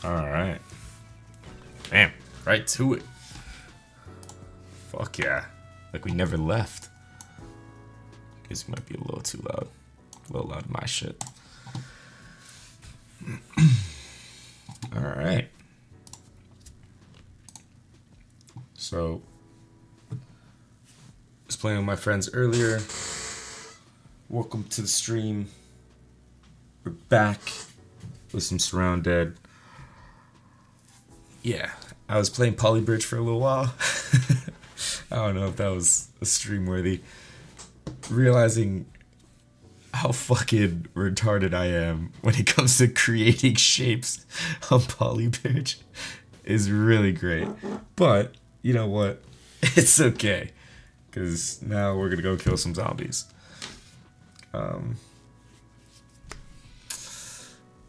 Alright. Damn, right to it. Fuck yeah. Like we never left. Music might be a little too loud. A little loud in my shit. Alright. So, was playing with my friends earlier. Welcome to the stream. We're back with some Surround Dead. Yeah, I was playing Polybridge for a little while. I don't know if that was a stream worthy. Realizing how fucking retarded I am when it comes to creating shapes on Polybridge is really great. But, you know what? It's okay. Because now we're going to go kill some zombies.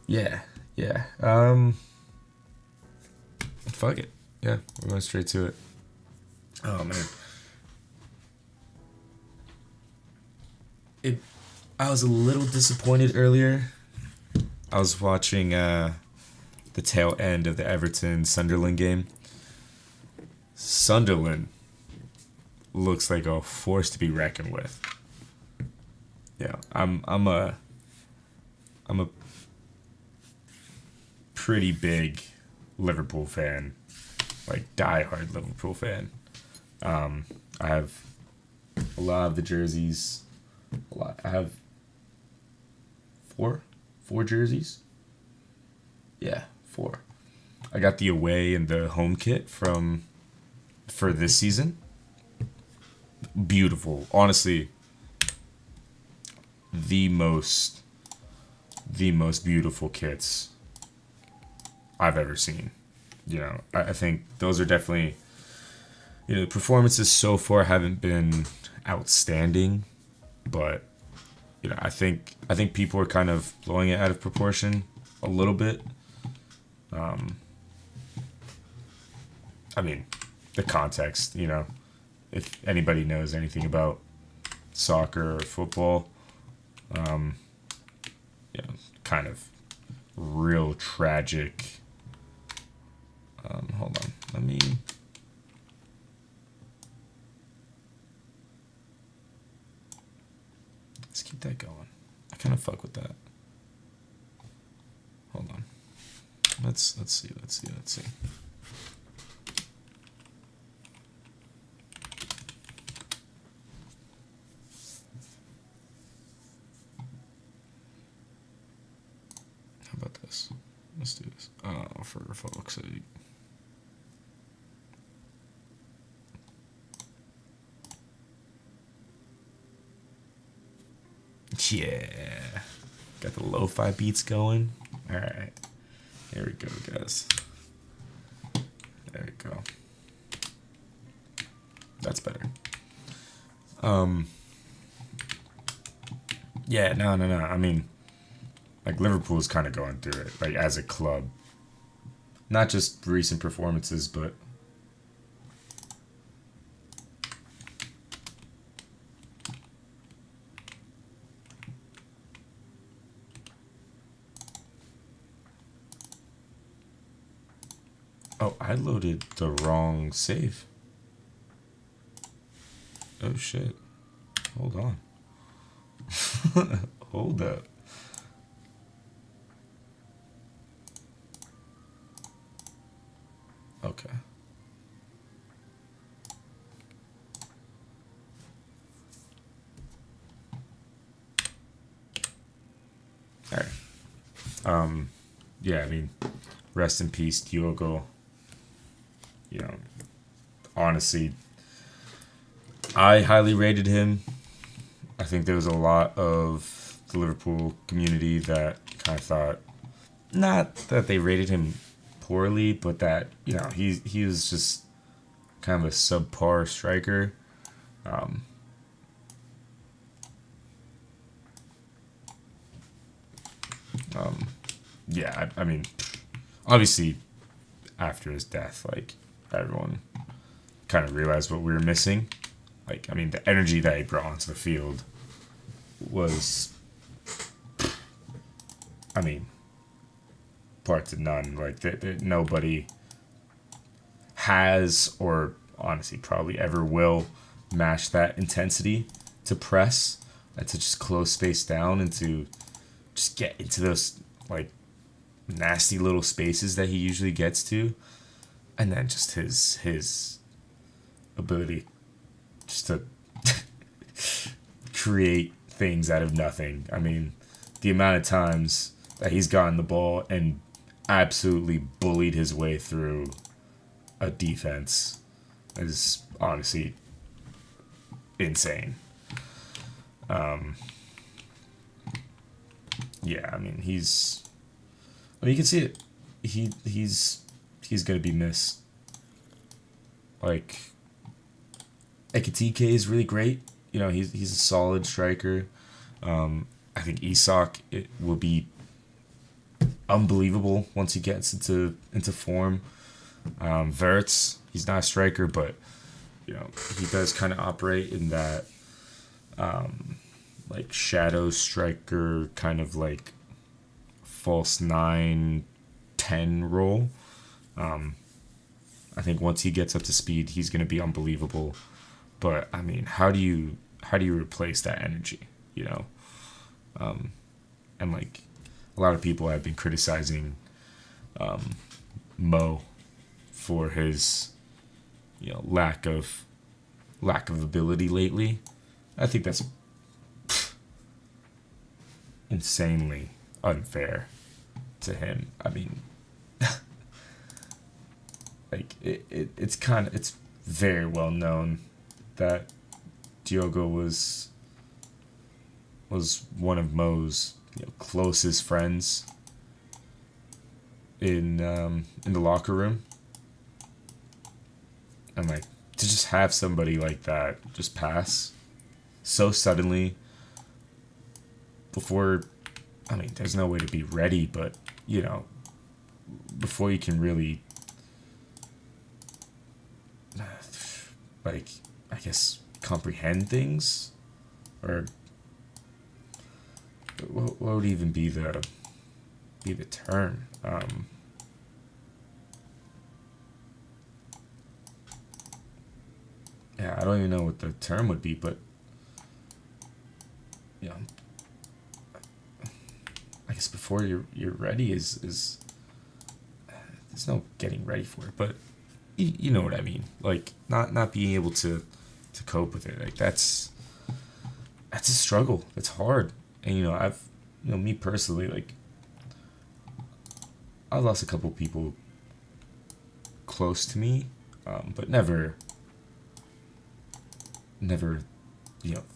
Yeah. Fuck it. Yeah, we're going straight to it. Oh, man. I was a little disappointed earlier. I was watching the tail end of the Everton-Sunderland game. Sunderland looks like a force to be reckoned with. Yeah, I'm a pretty big Liverpool fan, like diehard Liverpool fan. I have a lot of the jerseys. I have four jerseys. Yeah, 4. I got the away and the home kit for this season. Beautiful, honestly. The most beautiful kits I've ever seen. You know, I think those are definitely, you know, the performances so far haven't been outstanding, but you know, I think people are kind of blowing it out of proportion a little bit. I mean, the context, you know, if anybody knows anything about soccer or football, you know, kind of real tragic. Hold on, let's keep that going. I kind of fuck with that. Hold on. Let's see. How about this? Let's do this. For folks' sake. Yeah. Got the lo-fi beats going. Alright. Here we go, guys. There we go. That's better. Yeah, no. I mean, like, Liverpool's kind of going through it, like, as a club. Not just recent performances, but oh, I loaded the wrong save. Oh shit. Hold on. Hold up. Okay. Alright. Yeah, I mean, rest in peace, Diogo. You know, honestly, I highly rated him. I think there was a lot of the Liverpool community that kind of thought, not that they rated him poorly, but that, you know, he was just kind of a subpar striker. Yeah, I mean, obviously, after his death, like, everyone kind of realized what we were missing. Like, I mean, the energy that he brought onto the field was, I mean, part to none. Like nobody has, or honestly probably ever will, match that intensity to press and to just close space down and to just get into those like nasty little spaces that he usually gets to, and then just his ability just to create things out of nothing. I mean, the amount of times that he's gotten the ball and absolutely bullied his way through a defense is honestly insane. Yeah, I mean, you can see it. He's gonna be missed. Like, Ekitike is really great. You know, he's a solid striker. I think Isak, it will be unbelievable once he gets into form. Verts, he's not a striker, but you know, he does kind of operate in that like shadow striker kind of like false 9-10 role. I think once he gets up to speed, he's going to be unbelievable. But I mean, how do you replace that energy? You know, and like a lot of people have been criticizing Mo for his lack of ability lately. I think that's insanely unfair to him. I mean, like it's very well known that Diogo was one of Mo's closest friends in the locker room, and like to just have somebody like that just pass so suddenly before, I mean, there's no way to be ready, but before you can really like, I guess, comprehend things, or what would even be the term? Yeah, I don't even know what the term would be, but I guess before you're ready is there's no getting ready for it, but you know what I mean. Like not being able to cope with it. Like that's a struggle. It's hard. And I've me personally, like I lost a couple people close to me, but never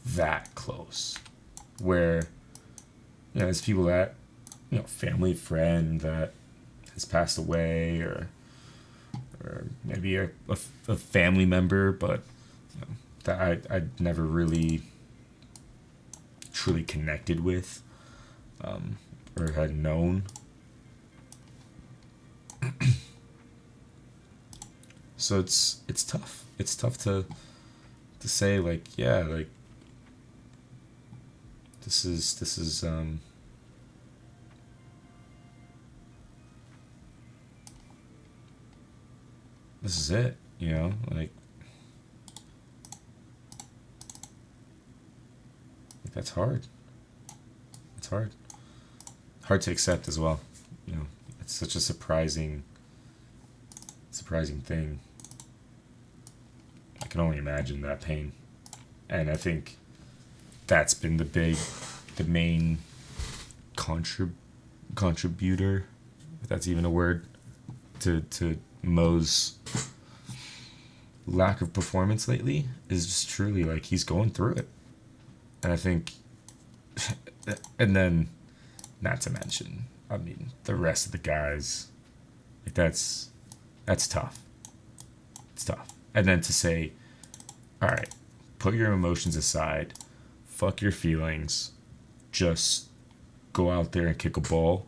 that close, where there's people that family friend that has passed away, or maybe a family member, but that I never really truly connected with, or had known. So it's tough. It's tough to say, like, yeah, like this is this is it, like that's hard. It's hard to accept as well. It's such a surprising thing. I can only imagine that pain, and I think that's been the main contributor, if that's even a word, to Mo's lack of performance lately, is just truly like he's going through it. And I think, and then, not to mention, I mean, the rest of the guys, like that's tough. It's tough. And then to say, all right, put your emotions aside, fuck your feelings, just go out there and kick a ball,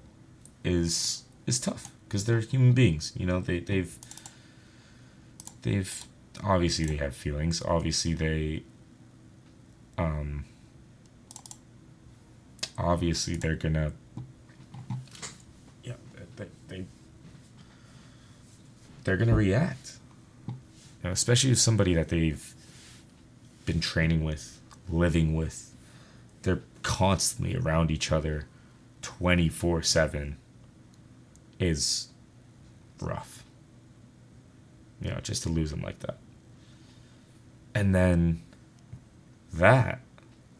is tough, because they're human beings. They've obviously they have feelings. Obviously they're gonna, they they're gonna react. You know, especially if somebody that they've been training with, living with, they're constantly around each other 24/7 is rough. You know, just to lose them like that. And then that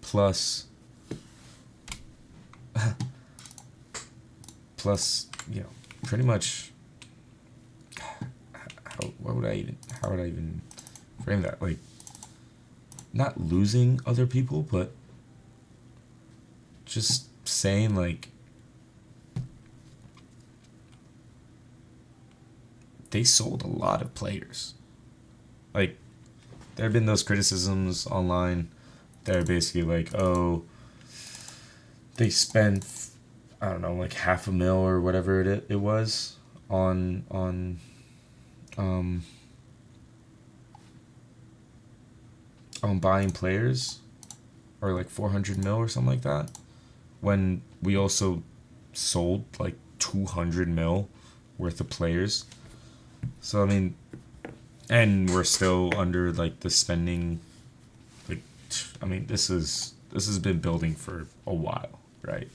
plus you know, pretty much how would I even frame that? Like, not losing other people, but just saying, like, they sold a lot of players. Like, there have been those criticisms online that are basically like, oh, they spent, I don't know, like $500,000 or whatever it was on buying players, or like 400 mil or something like that, when we also sold like 200 mil worth of players. So I mean, and we're still under like the spending. Like, I mean, this has been building for a while, right?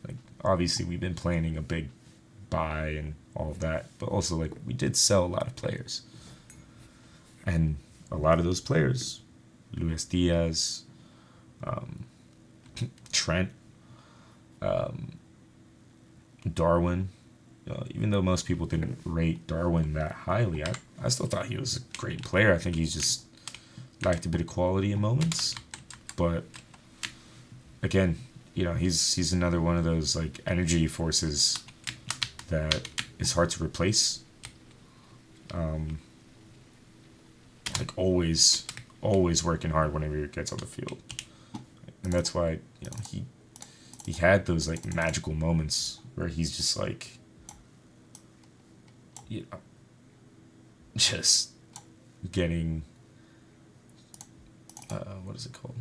Like, obviously we've been planning a big buy and all of that, but also like we did sell a lot of players, and a lot of those players, Luis Diaz, Trent, Darwin. Even though most people didn't rate Darwin that highly, I still thought he was a great player. I think he's just lacked a bit of quality in moments. But again, you know, he's another one of those like energy forces that is hard to replace. Like always working hard whenever he gets on the field, and that's why, you know, he had those like magical moments where he's just like, you know, just getting what is it called?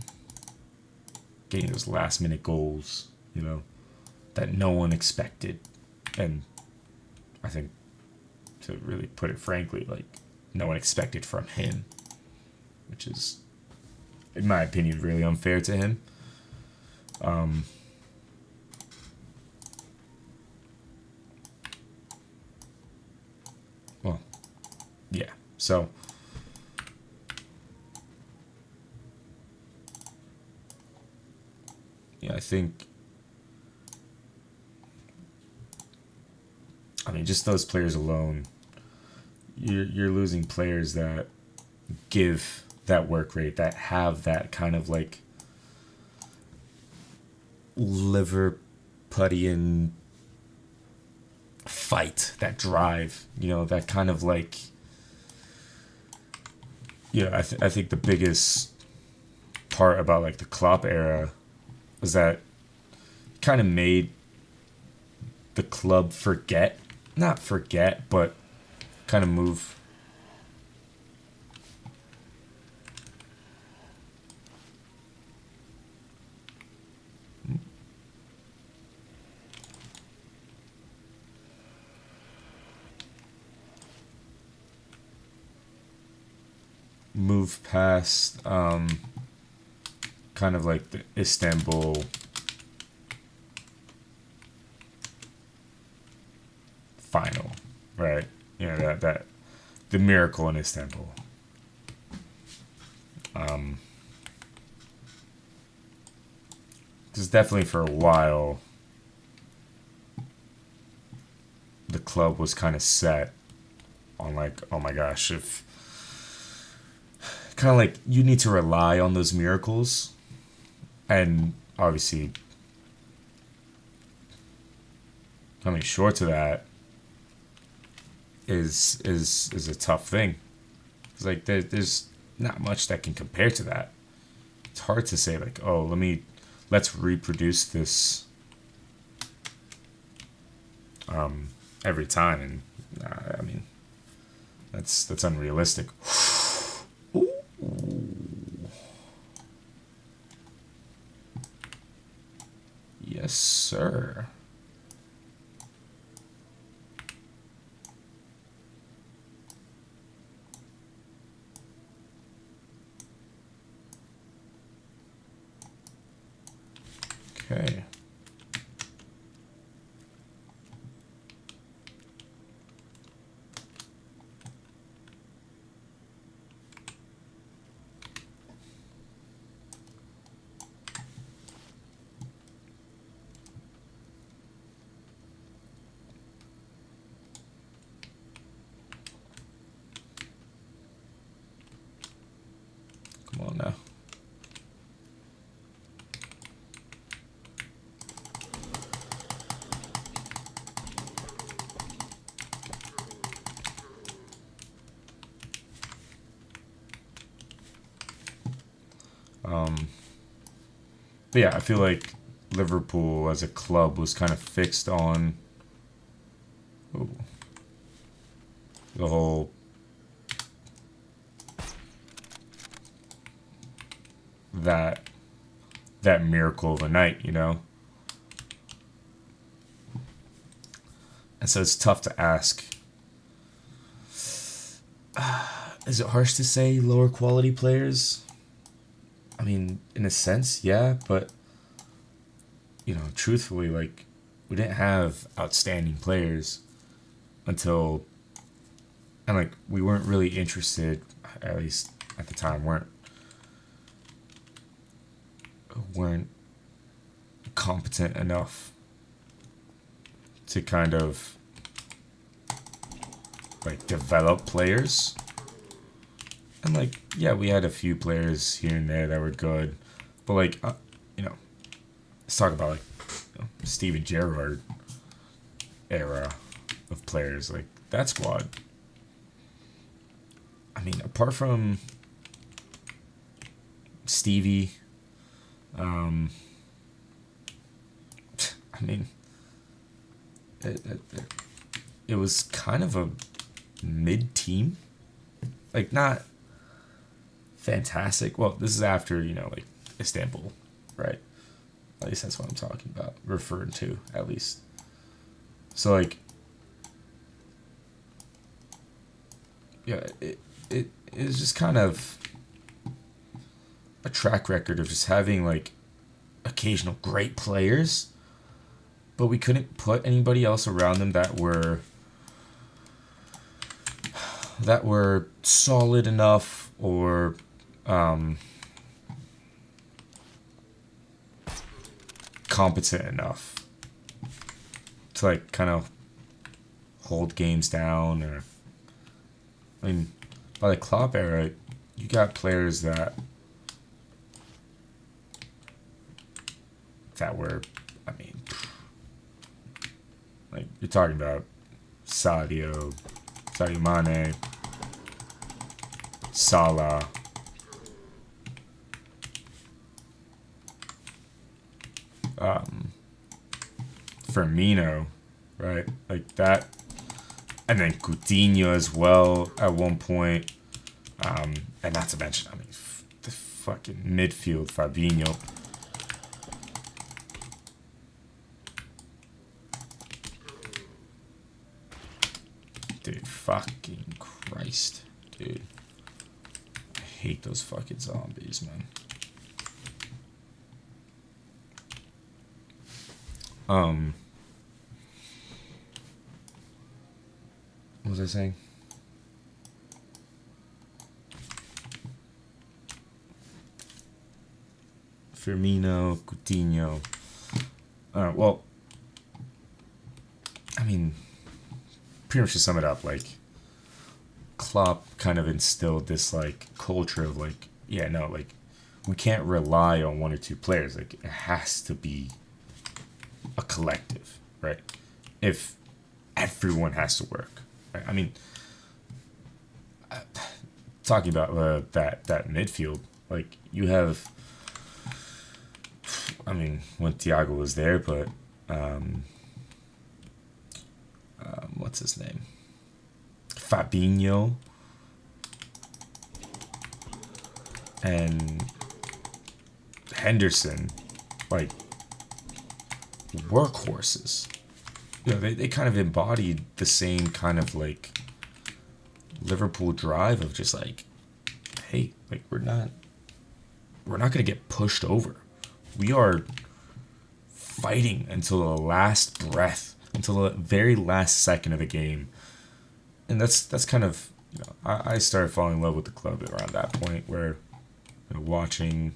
Getting those last minute goals, you know, that no one expected. And I think, to really put it frankly, like, no one expected from him, which is, in my opinion, really unfair to him. Well, yeah. So, yeah, I think, I mean, just those players alone, you're losing players that give that work rate, that have that kind of like Liverpudlian fight, that drive, you know, that kind of like, yeah, I think the biggest part about like the Klopp era was that kind of made the club not forget, but kind of move past kind of like the Istanbul final, right? You know, that the miracle in Istanbul. Because definitely for a while, the club was kind of set on like, oh my gosh, if kind of like you need to rely on those miracles, and obviously coming short to that is a tough thing. It's like there's not much that can compare to that. It's hard to say like, oh, let's reproduce this every time, and I mean, that's unrealistic. Ooh. Yes, sir. Okay. Come on now. But yeah, I feel like Liverpool as a club was kind of fixed on the whole that miracle of a night, you know? And so it's tough to ask. Is it harsh to say lower quality players? I mean, in a sense, yeah, but you know, truthfully, like we didn't have outstanding players until, and like we weren't really interested, at least at the time, weren't competent enough to kind of like develop players. And like, yeah, we had a few players here and there that were good, but like, you know, let's talk about like Steven Gerrard era of players, like that squad. I mean, apart from Stevie, I mean, it was kind of a mid team, like not fantastic. Well, this is after, you know, like Istanbul, right? At least that's what I'm talking about, referring to, at least. So like, yeah, it is just kind of a track record of just having like occasional great players, but we couldn't put anybody else around them that were solid enough or competent enough to like kind of hold games down. Or I mean, by the Klopp era, you got players that were, I mean, like you're talking about Sadio Mane, Salah, Firmino, right? Like that, and then Coutinho as well at one point, and not to mention, I mean, the fucking midfield, Fabinho. Dude, fucking Christ, dude. I hate those fucking zombies, man. What was I saying? Firmino, Coutinho. Well, I mean, pretty much to sum it up, like, Klopp kind of instilled this, like, culture of, like, yeah, no, like, we can't rely on one or two players. Like, it has to be a collective, right? If everyone has to work, right? I mean, talking about that midfield, like, you have, I mean, when Thiago was there, but what's his name? Fabinho and Henderson, like workhorses. You know, they kind of embodied the same kind of like Liverpool drive of just like, hey, like we're not gonna get pushed over. We are fighting until the last breath, until the very last second of the game. And that's kind of, I started falling in love with the club around that point, where watching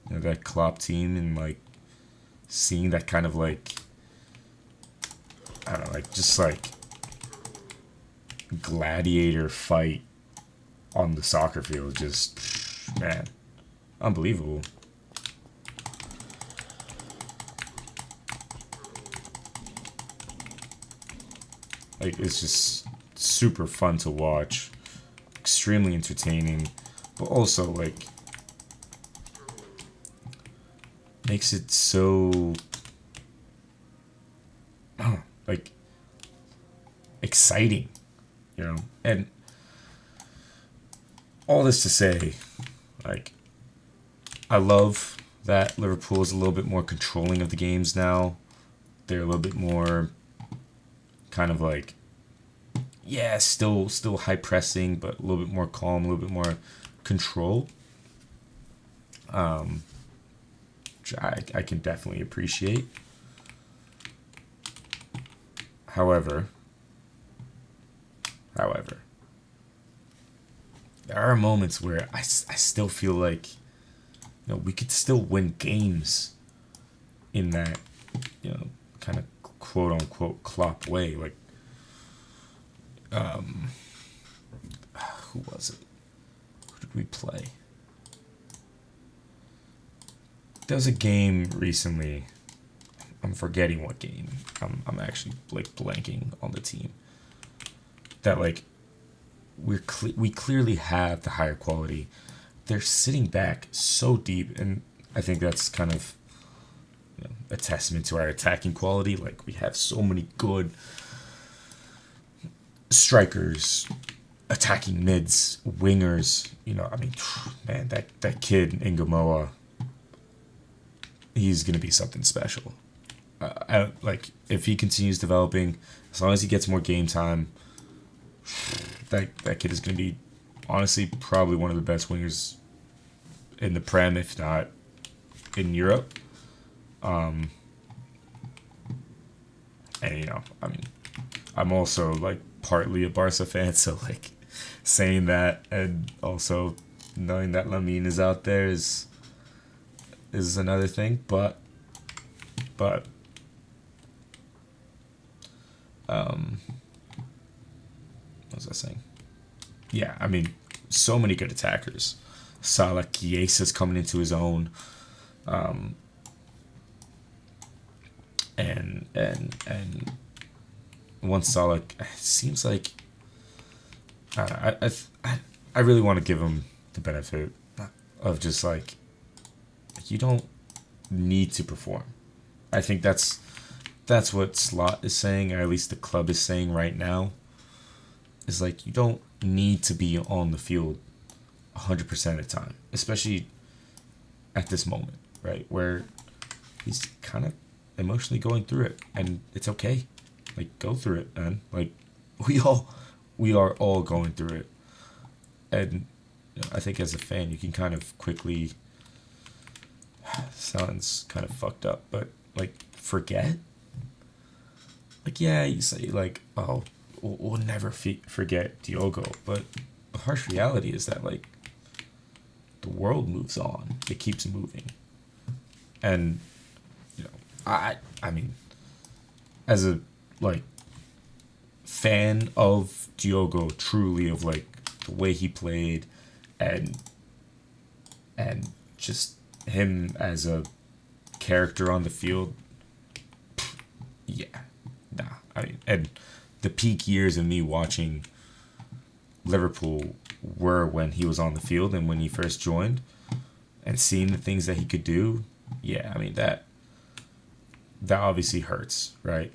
that Klopp team and like seeing that kind of like, I don't know, like just like gladiator fight on the soccer field, just, man, unbelievable. Like, it's just super fun to watch, extremely entertaining, but also like makes it so like exciting, and all this to say, like, I love that Liverpool is a little bit more controlling of the games now. They're a little bit more kind of like, yeah, still high pressing, but a little bit more calm, a little bit more control. Which I can definitely appreciate. However, there are moments where I still feel like, we could still win games in that, kind of quote unquote Klopp way. Like, who was it? Who did we play? There was a game recently. I'm forgetting what game. I'm actually like blanking on the team. That like we clearly have the higher quality. They're sitting back so deep, and I think that's kind of a testament to our attacking quality. Like, we have so many good strikers, attacking mids, wingers. I mean, man, that kid Ngamoa, he's gonna be something special. Like, if he continues developing, as long as he gets more game time, that kid is gonna be, honestly, probably one of the best wingers in the Prem, if not in Europe. And I mean, I'm also like partly a Barca fan, so like saying that and also knowing that Lamine is out there is another thing. But what was I saying? Yeah, I mean, so many good attackers. Salah, Chiesa's coming into his own. And once Salah, it seems like, I really want to give him the benefit of just like, you don't need to perform. I think that's what Slot is saying, or at least the club is saying right now. Is like, you don't need to be on the field 100% of the time, especially at this moment, right, where he's kind of emotionally going through it, and it's okay. Like, go through it, man. Like, we are all going through it, and I think as a fan, you can kind of quickly, sounds kind of fucked up, but like, forget. Like, yeah, you say like, oh, we'll never forget Diogo, but the harsh reality is that like, the world moves on. It keeps moving, and I mean, as a like fan of Diogo, truly, of like the way he played, and just him as a character on the field, yeah, nah. I mean, and the peak years of me watching Liverpool were when he was on the field and when he first joined, and seeing the things that he could do. Yeah, I mean, that obviously hurts, right?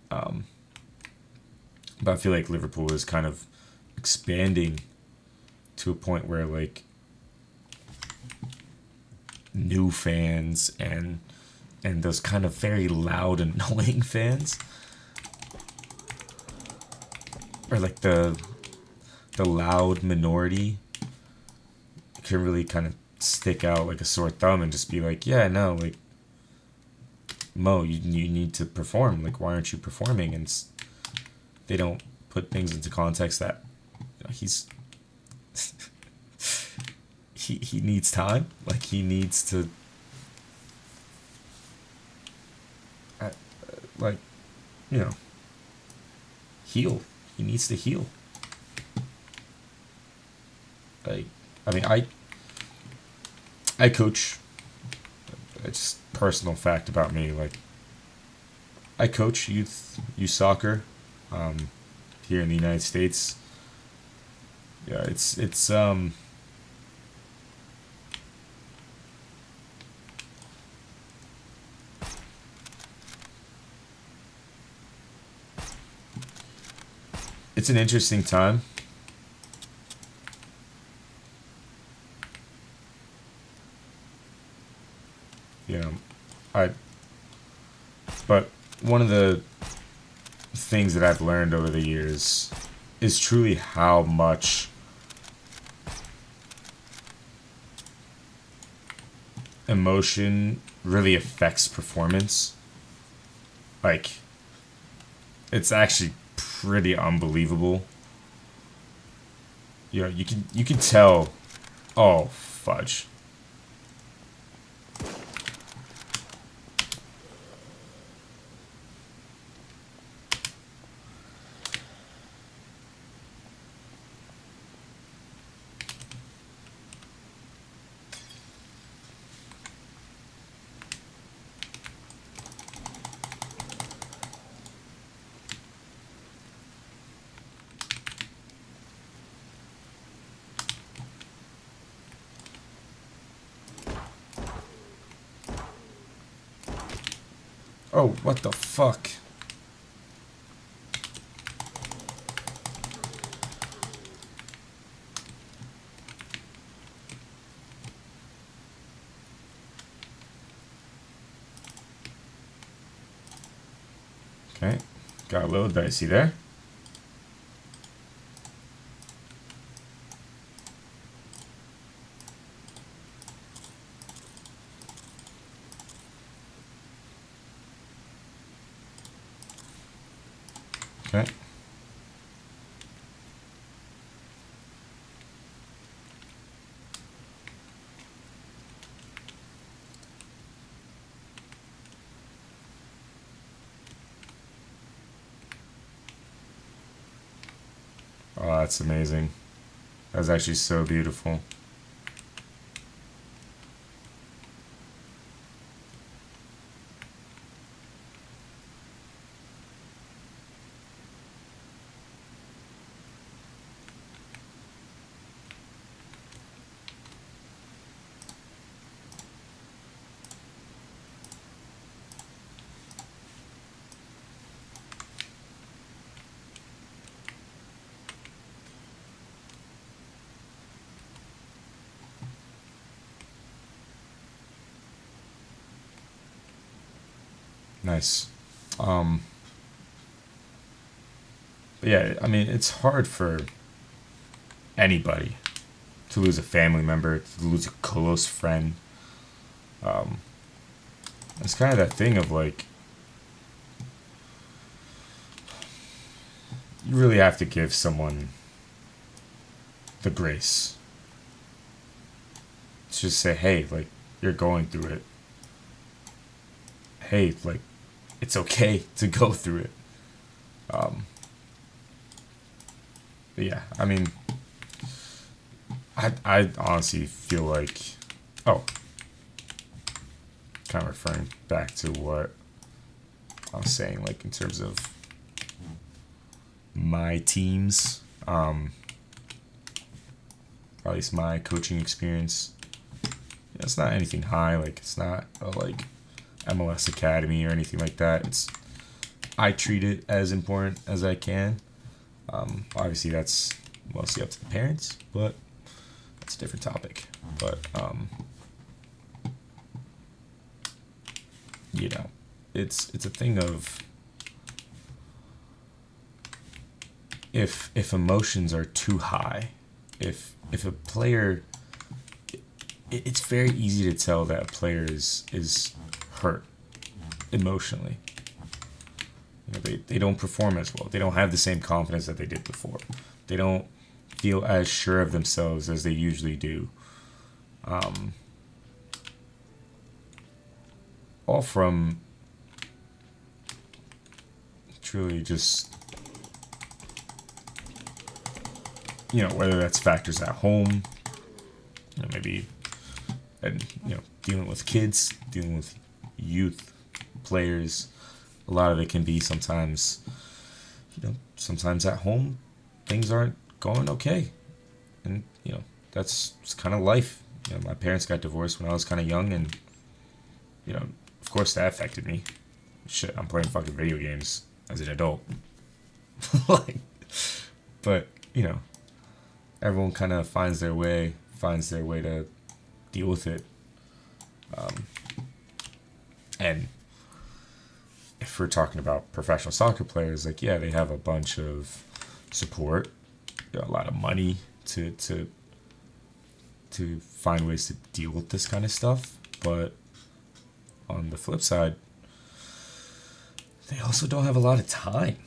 But I feel like Liverpool is kind of expanding to a point where like new fans and those kind of very loud, annoying fans, or like the loud minority, can really kind of stick out like a sore thumb and just be like, yeah, no, like, Mo, you need to perform. Like, why aren't you performing? And they don't put things into context that he's he needs time. Like, he needs to like, you know, heal. He needs to heal. Like, I mean, I coach. It's personal fact about me. Like, I coach youth soccer here in the United States. Yeah, it's it's an interesting time. You know, but one of the things that I've learned over the years is truly how much emotion really affects performance. Like, it's actually pretty unbelievable. You know, you can tell. Oh, fudge. Oh, what the fuck? Okay, got a little dicey there. Okay. Oh, that's amazing. That's actually so beautiful. Nice. But yeah, I mean, it's hard for anybody to lose a family member, to lose a close friend. It's kind of that thing of like, you really have to give someone the grace. To just say, hey, like, you're going through it. Hey, like, it's okay to go through it. But yeah, I mean, I honestly feel like, oh, kind of referring back to what I was saying, like, in terms of my teams, or at least my coaching experience. It's not anything high, like, it's not like MLS Academy or anything like that. I treat it as important as I can. Obviously, that's mostly up to the parents, but that's a different topic. But you know, it's a thing of if emotions are too high, if a player, it's very easy to tell that a player is hurt emotionally. They don't perform as well. They don't have the same confidence that they did before. They don't feel as sure of themselves as they usually do. All from truly just, whether that's factors at home, maybe, and, dealing with kids, dealing with youth players. A lot of it can be sometimes, sometimes at home, things aren't going okay. And, that's kind of life. My parents got divorced when I was kind of young, and, of course that affected me. Shit, I'm playing fucking video games as an adult. But, everyone kind of finds their way to deal with it. And if we're talking about professional soccer players, they have a bunch of support, a lot of money to find ways to deal with this kind of stuff. But on the flip side, they also don't have a lot of time.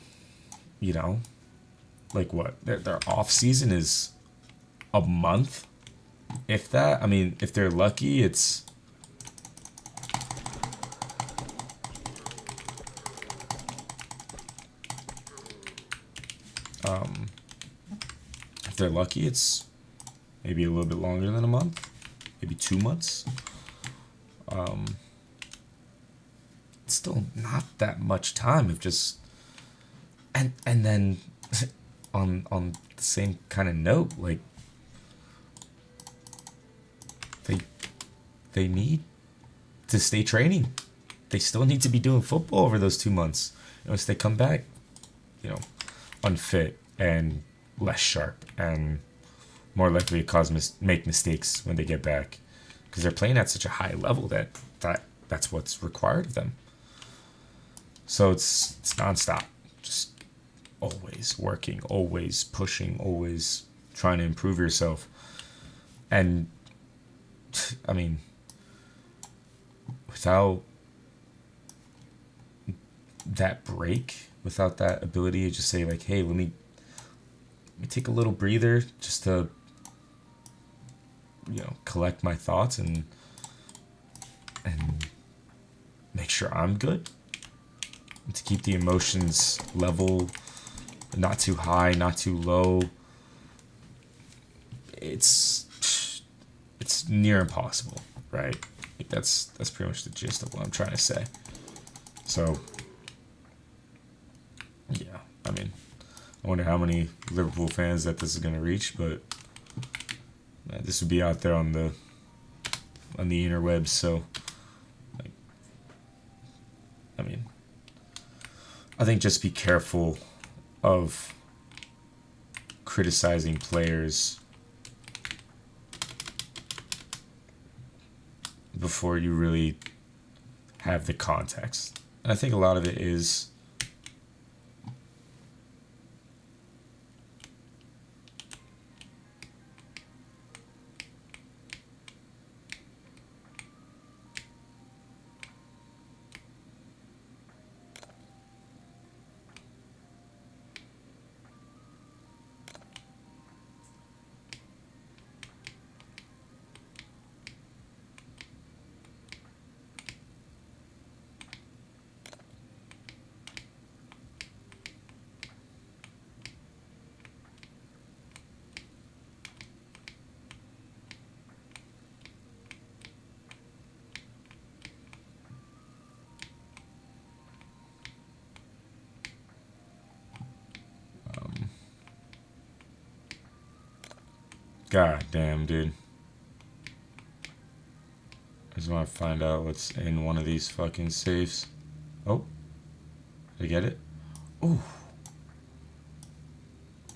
Their off season is a month, if that. I mean, if they're lucky, it's if they're lucky, it's maybe a little bit longer than a month, maybe 2 months. It's still not that much time of just, and then on the same kind of note, they need to stay training. They still need to be doing football over those 2 months. If they come back, unfit and less sharp and more likely to make mistakes when they get back, because they're playing at such a high level that's what's required of them. So it's nonstop, just always working, always pushing, always trying to improve yourself. And I mean, without that break, without that ability to just say hey, let me take a little breather just to collect my thoughts and make sure I'm good, and to keep the emotions level, not too high, not too low. It's near impossible, right? That's pretty much the gist of what I'm trying to say. So yeah, I mean, I wonder how many Liverpool fans that this is going to reach, but this would be out there on the interwebs. So, I mean, I think just be careful of criticizing players before you really have the context. And I think a lot of it is God damn, dude. I just want to find out what's in one of these fucking safes. Oh. Did I get it? Ooh.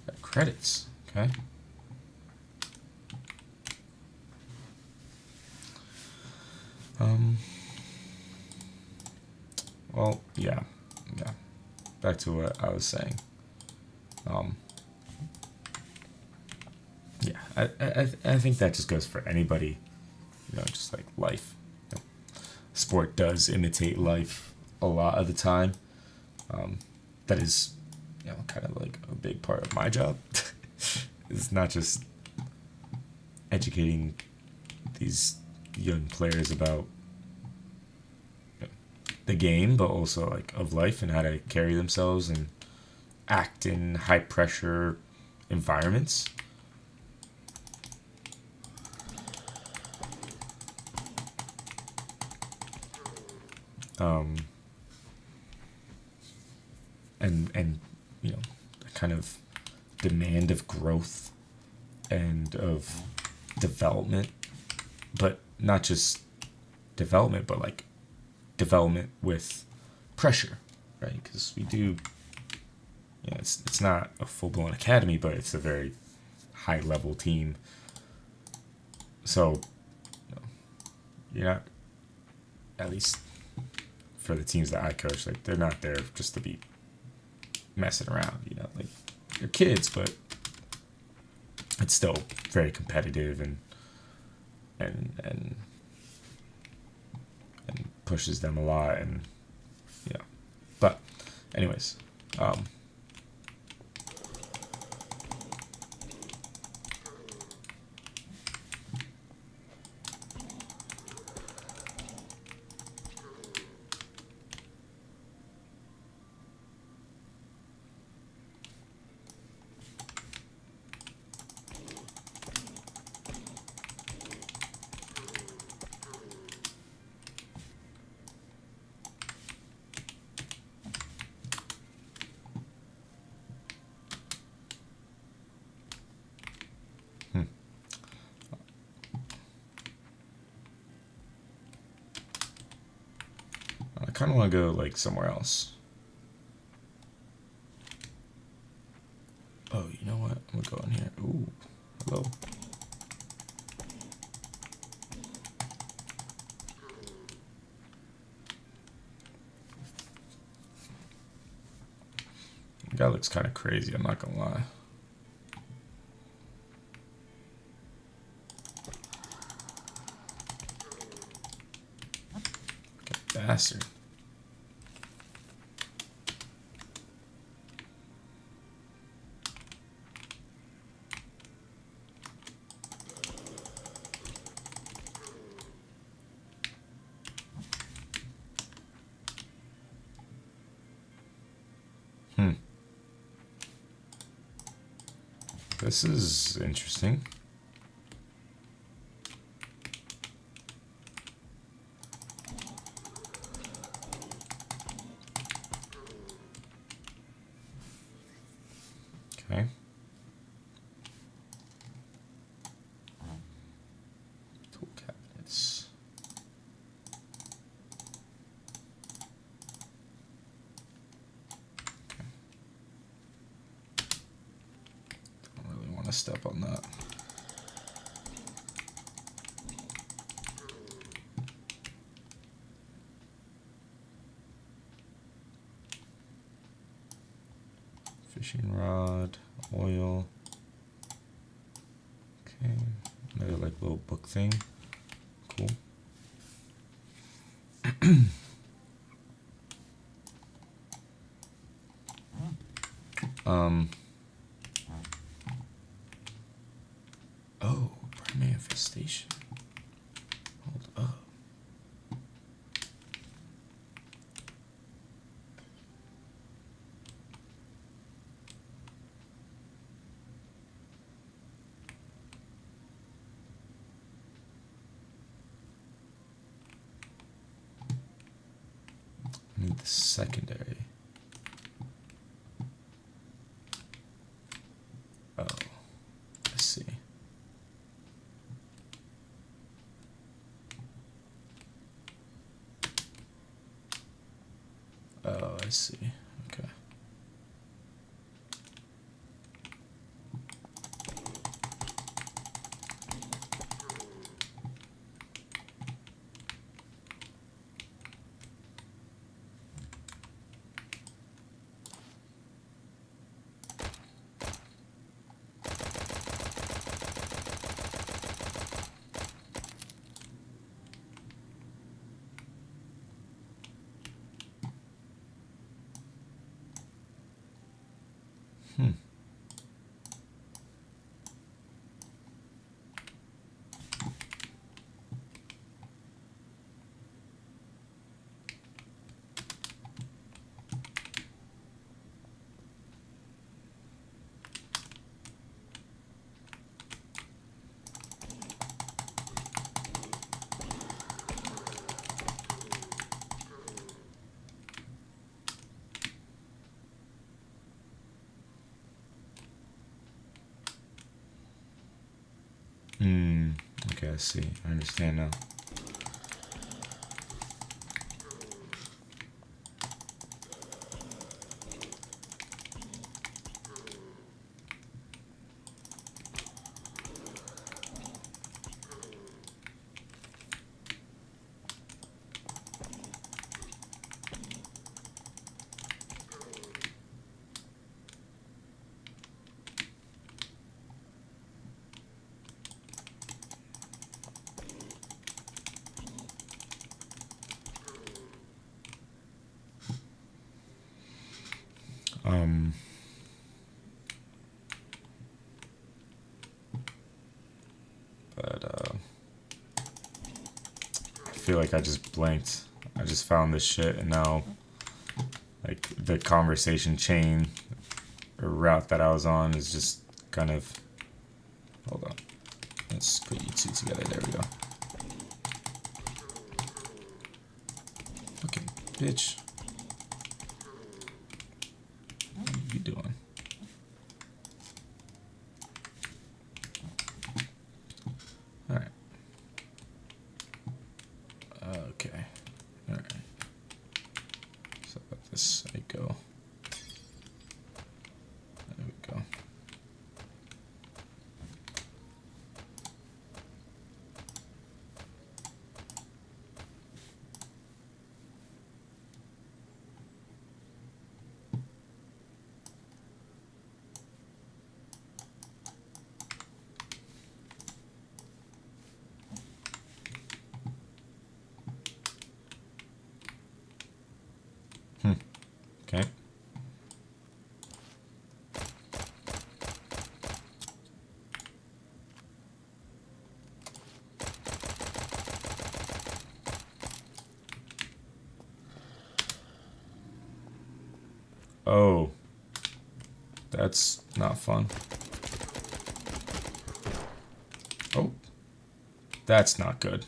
Got credits. Okay. Well, yeah. Back to what I was saying. Yeah, I think that just goes for anybody, just like life. Sport does imitate life a lot of the time. That is, kind of like a big part of my job. It's not just educating these young players about the game, but also like of life and how to carry themselves and act in high pressure environments. Um, and the kind of demand of growth and of development, but not just development, but like development with pressure, right? Because we do, it's not a full blown academy, but it's a very high level team. So, you're not, at least for the teams that I coach, like they're not there just to be messing around, like they're kids, but it's still very competitive and and pushes them a lot, and but anyways, I kind of want to go like somewhere else. Oh, you know what? I'm gonna go in here. Ooh, hello. The guy looks kind of crazy, I'm not gonna lie. Bastard. This is interesting. Okay. Tool cabinets. Okay. Don't really want to step on that. Fishing rod, oil. Okay, another like little book thing. Cool. Oh, primary infestation. Hold up. I need the secondary. Oh, I see. Oh, I see. Okay. Hmm. Hmm. Okay, I see. I understand now. Um. But I feel like I just blanked. I just found this shit, and now like the conversation chain or route that I was on is just kind of. Hold on. Let's put you two together. There we go. Fucking bitch. What are you doing? Alright. Okay. Alright. So let this side go. There we go. Okay. Oh. That's not fun. Oh. That's not good.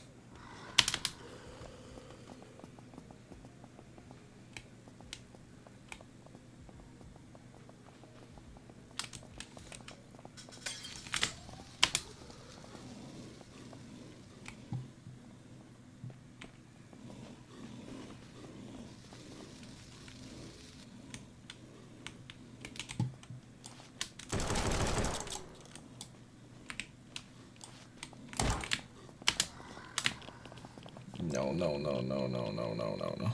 No, no, no, no, no, no, no, no, no.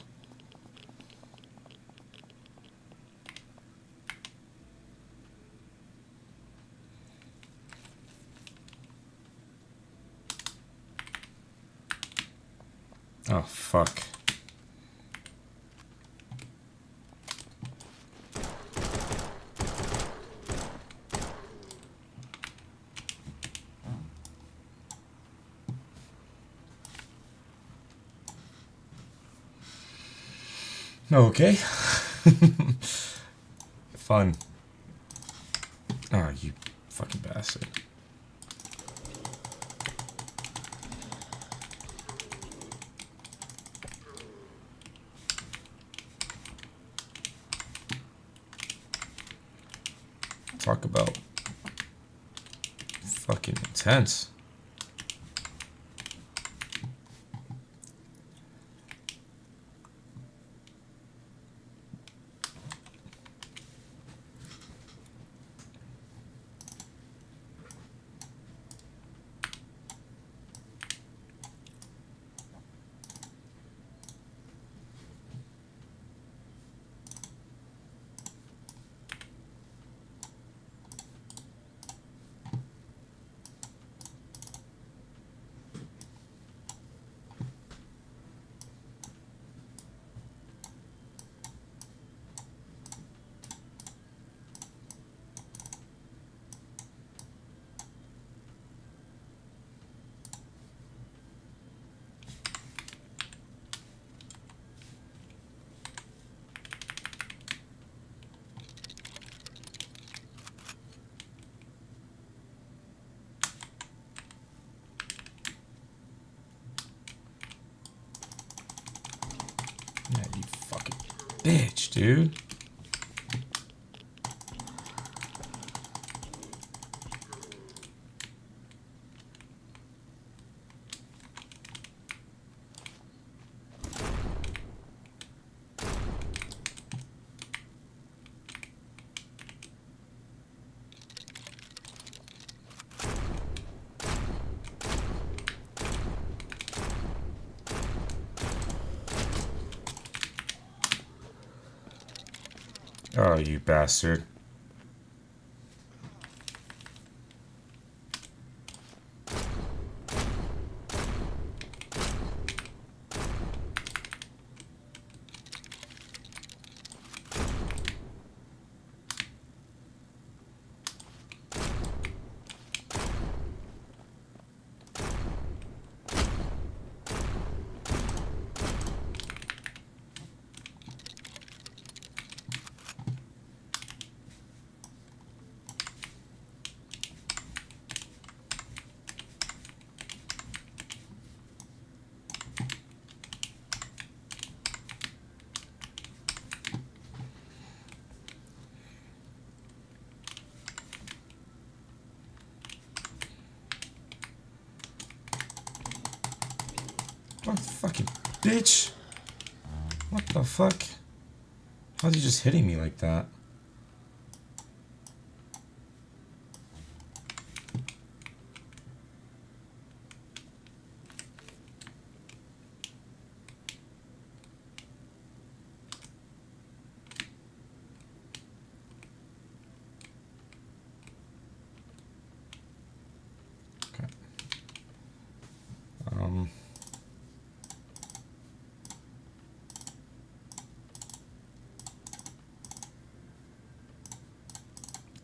Oh, fuck. Okay. Fun. Oh, you fucking bastard. Talk about fucking intense. dude. Oh, you bastard. What fucking bitch? What the fuck? How's he just hitting me like that? Okay.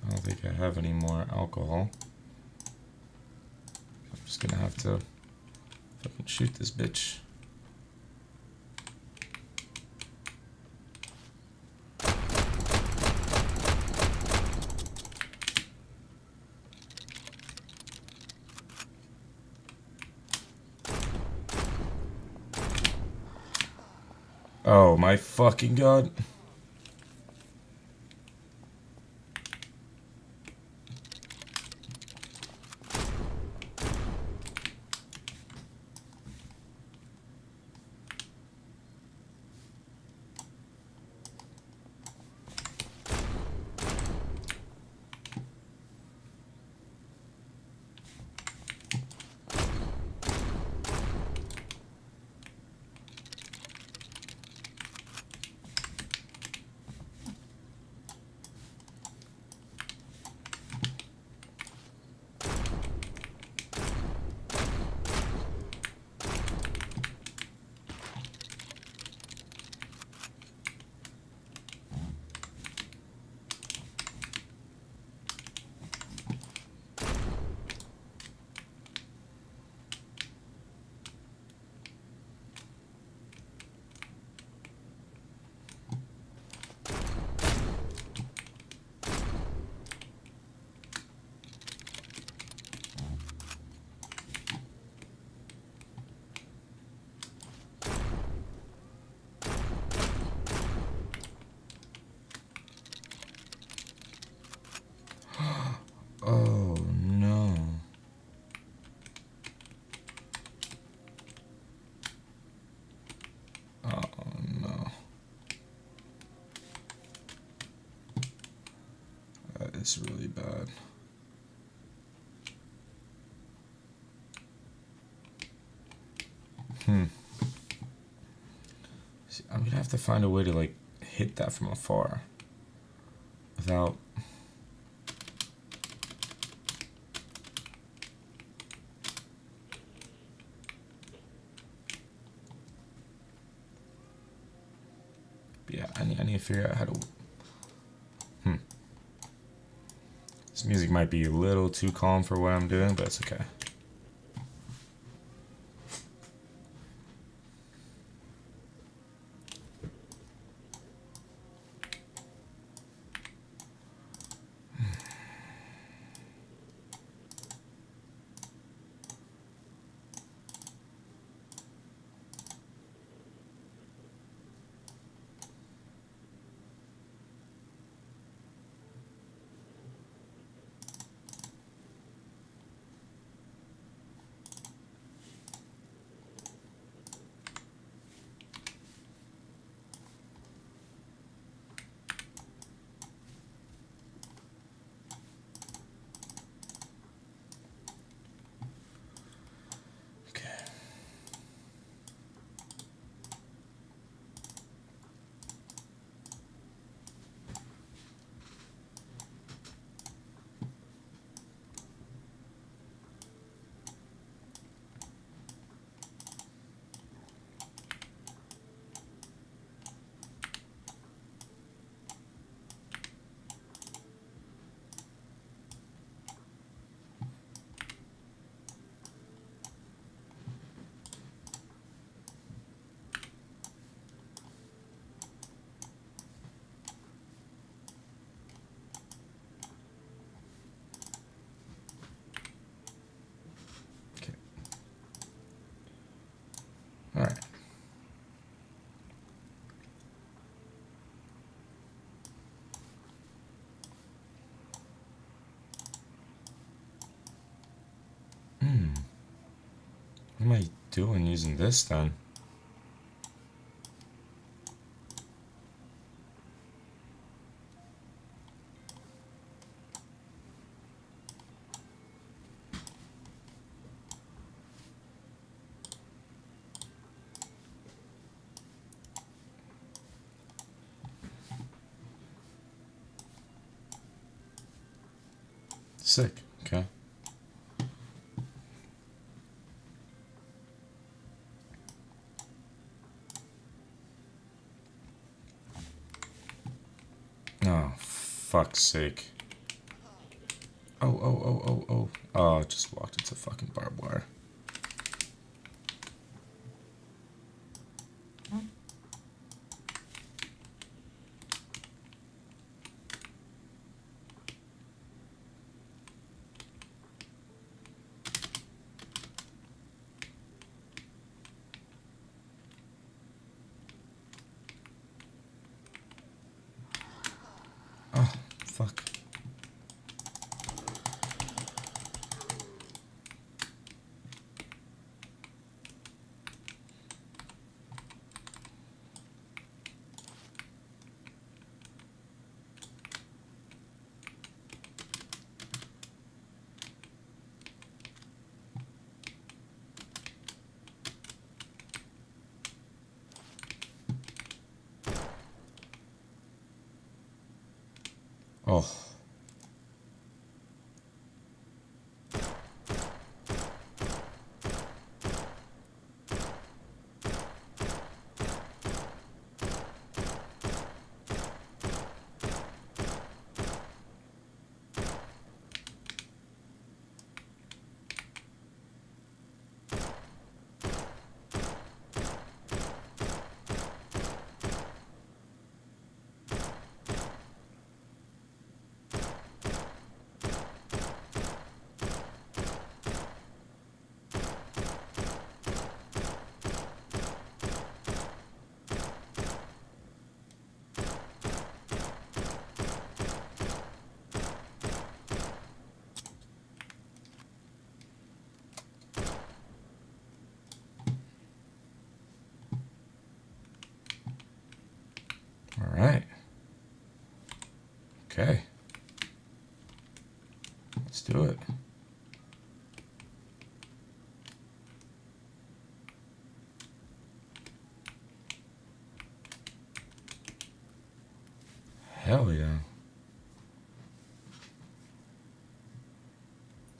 I don't think I have any more alcohol. I'm just gonna have to fucking shoot this bitch. Oh my fucking god. Oh no. Oh no. That is really bad. See, I'm gonna have to find a way to like hit that from afar without. Yeah, I need to figure out how to. This music might be a little too calm for what I'm doing, but it's okay. What am I doing using this then? Sick. Okay. Oh, fuck's sake. Oh. Oh, I just walked into fucking barbed wire. Oh, fuck. Oh. All right. Okay. Let's do it. Hell yeah.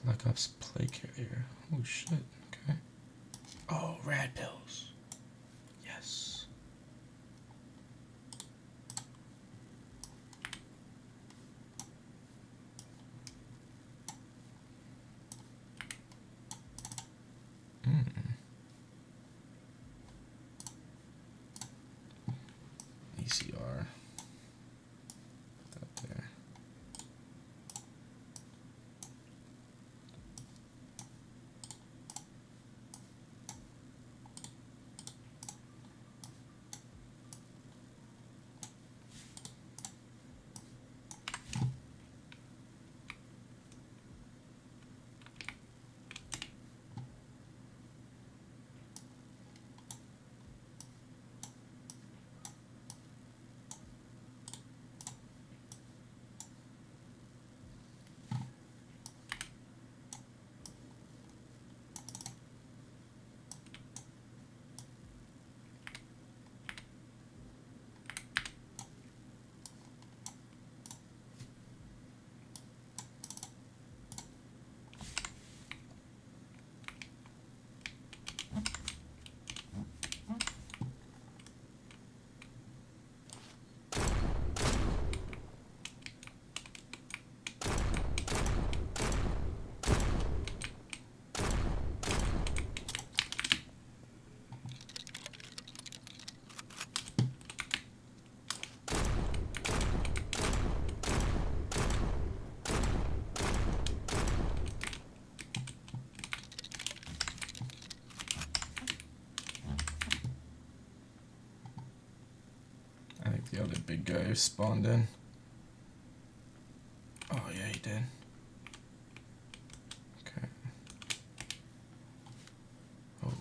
Black Ops play carrier. Oh shit. Okay. Oh, rad pills. Yes. ECR. That there. I think the other big guy spawned in. Oh yeah, he did. Okay. Oh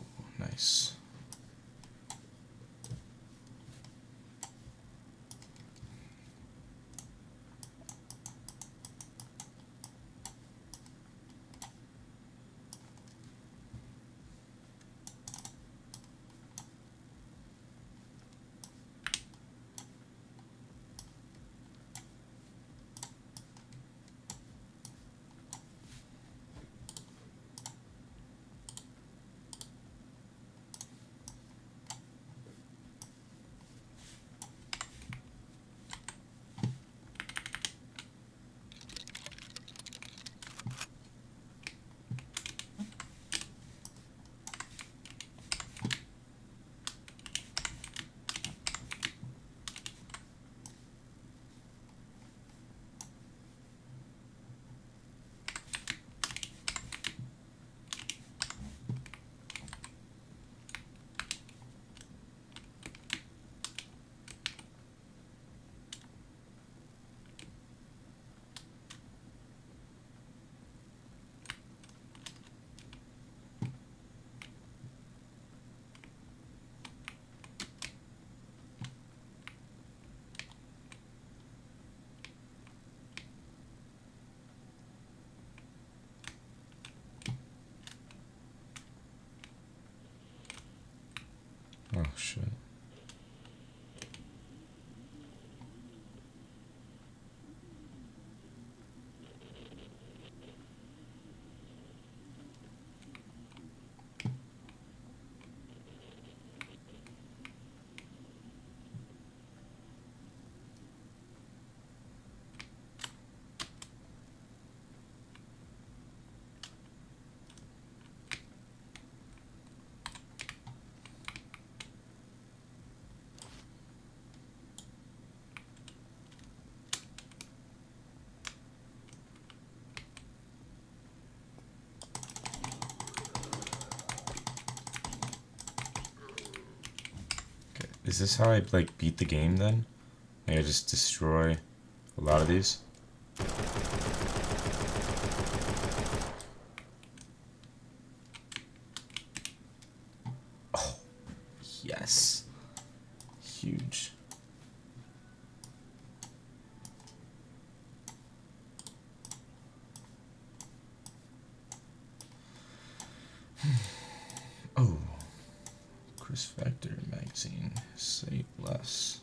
Is this how I like beat the game then? Like I just destroy a lot of these? Oh, yes. Huge. Oh. Chris Factor magazine. Say less.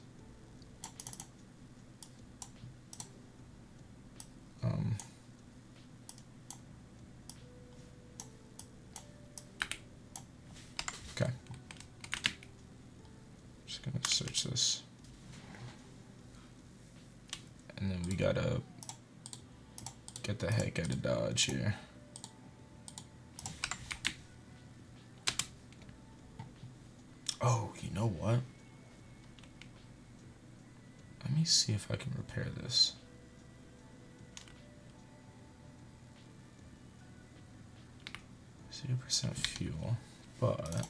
Okay. Just gonna search this. And then we gotta get the heck out of Dodge here. Oh, you know what? Let me see if I can repair this. 0% fuel, but I don't know.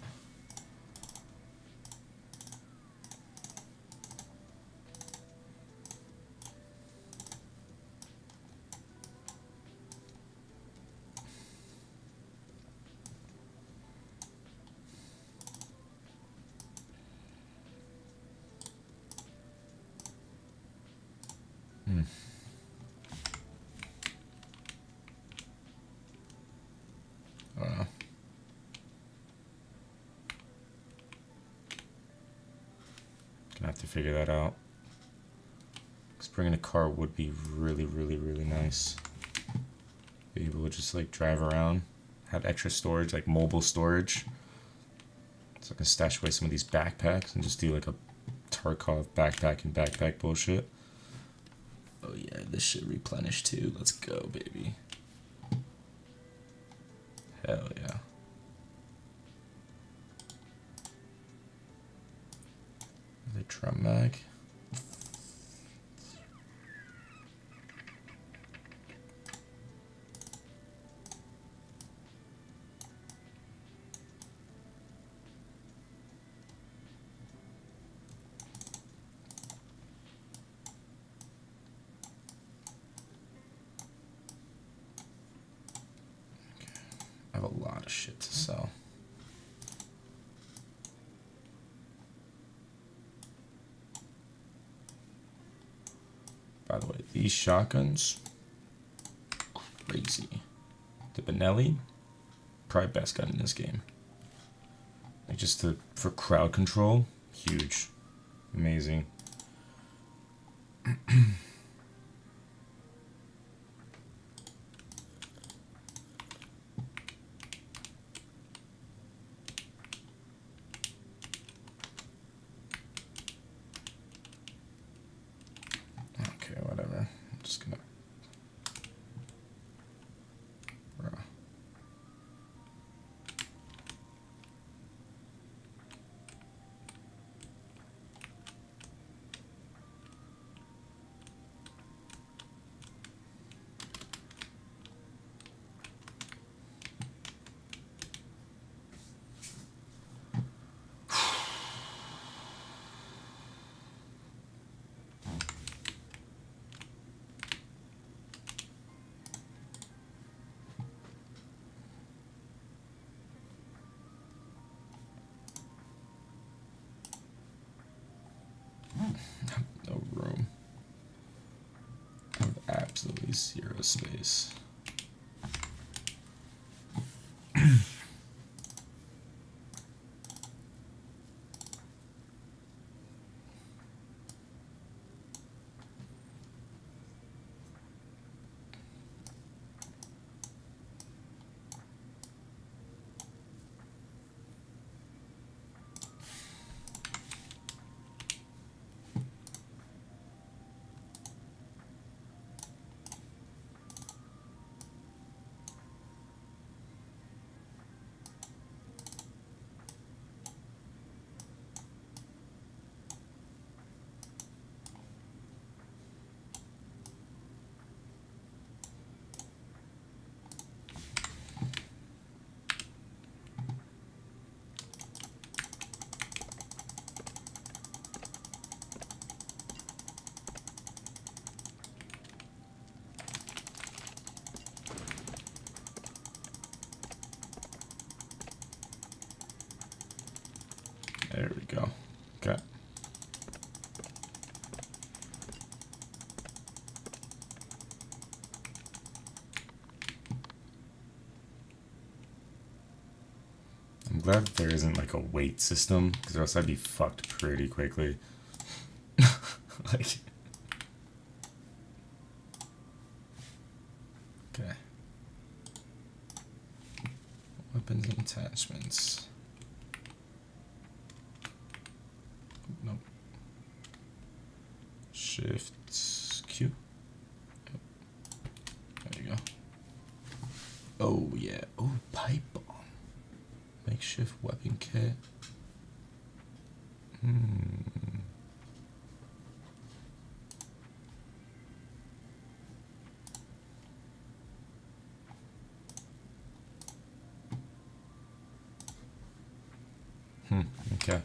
Gonna have to figure that out. Because bringing a car would be really, really, really nice. Be able to just like drive around, have extra storage, like mobile storage. So I can stash away some of these backpacks and just do like a Tarkov backpack and backpack bullshit. Oh yeah, this should replenish too. Let's go, baby. Hell yeah. The drum mag. I have a lot of shit to sell. By the way, these shotguns, crazy. The Benelli, probably best gun in this game. Like just for crowd control, huge, amazing. Okay, whatever. I'm just gonna. No room. I have absolutely zero space. There we go. Okay. I'm glad that there isn't like a weight system, because or else I'd be fucked pretty quickly. Like, okay. Weapons and attachments. Nope. Shift Q. Yep. There you go. Oh yeah. Oh, pipe bomb. Makeshift weapon kit. Okay.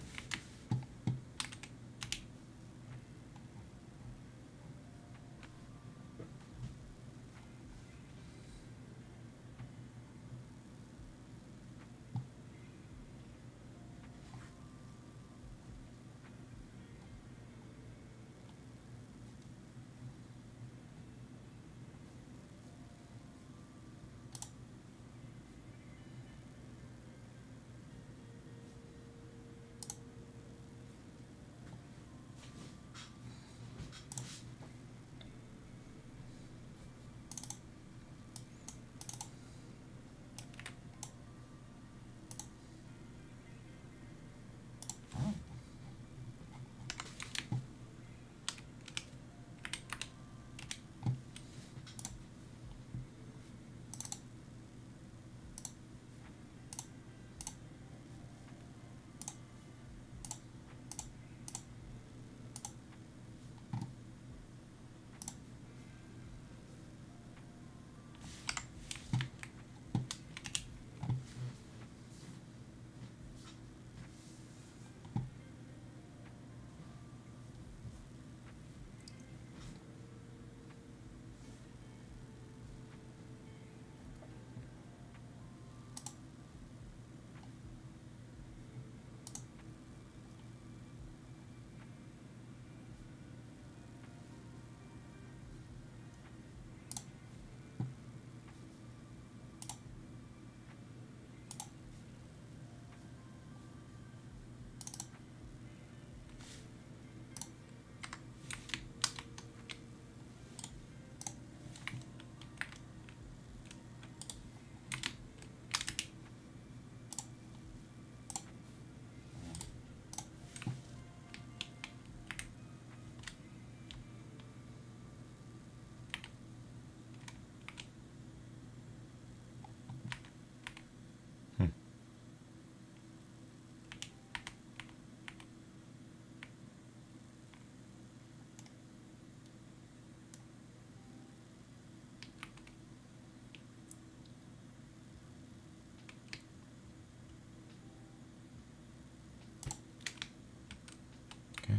Okay.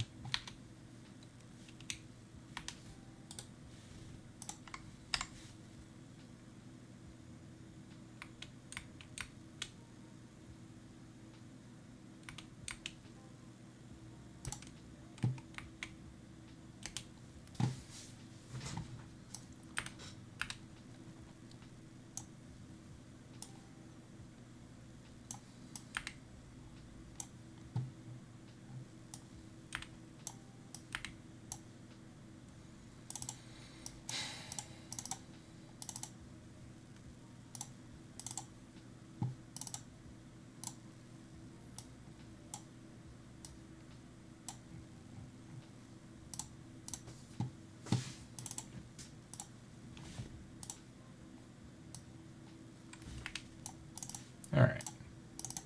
All right.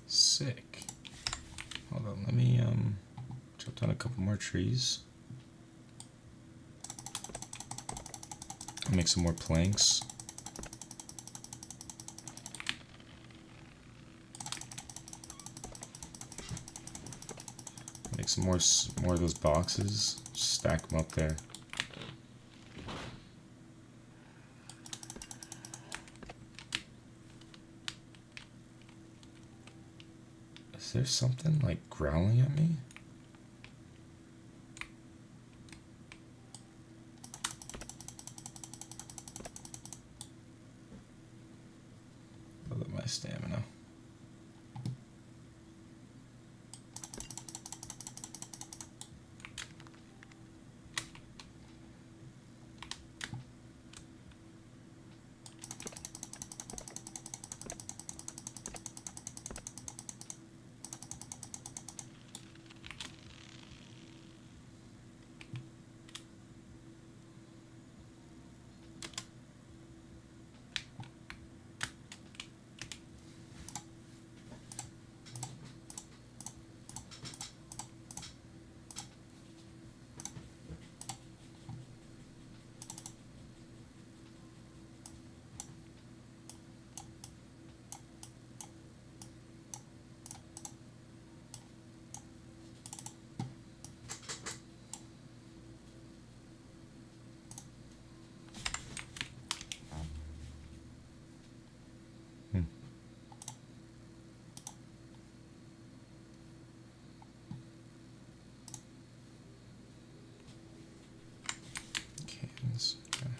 Sick. Hold on. Let me chop down a couple more trees. Make some more planks. Make some more of those boxes. Just stack them up there. Is there something like growling at me? Look at my stamina. Cans. Okay.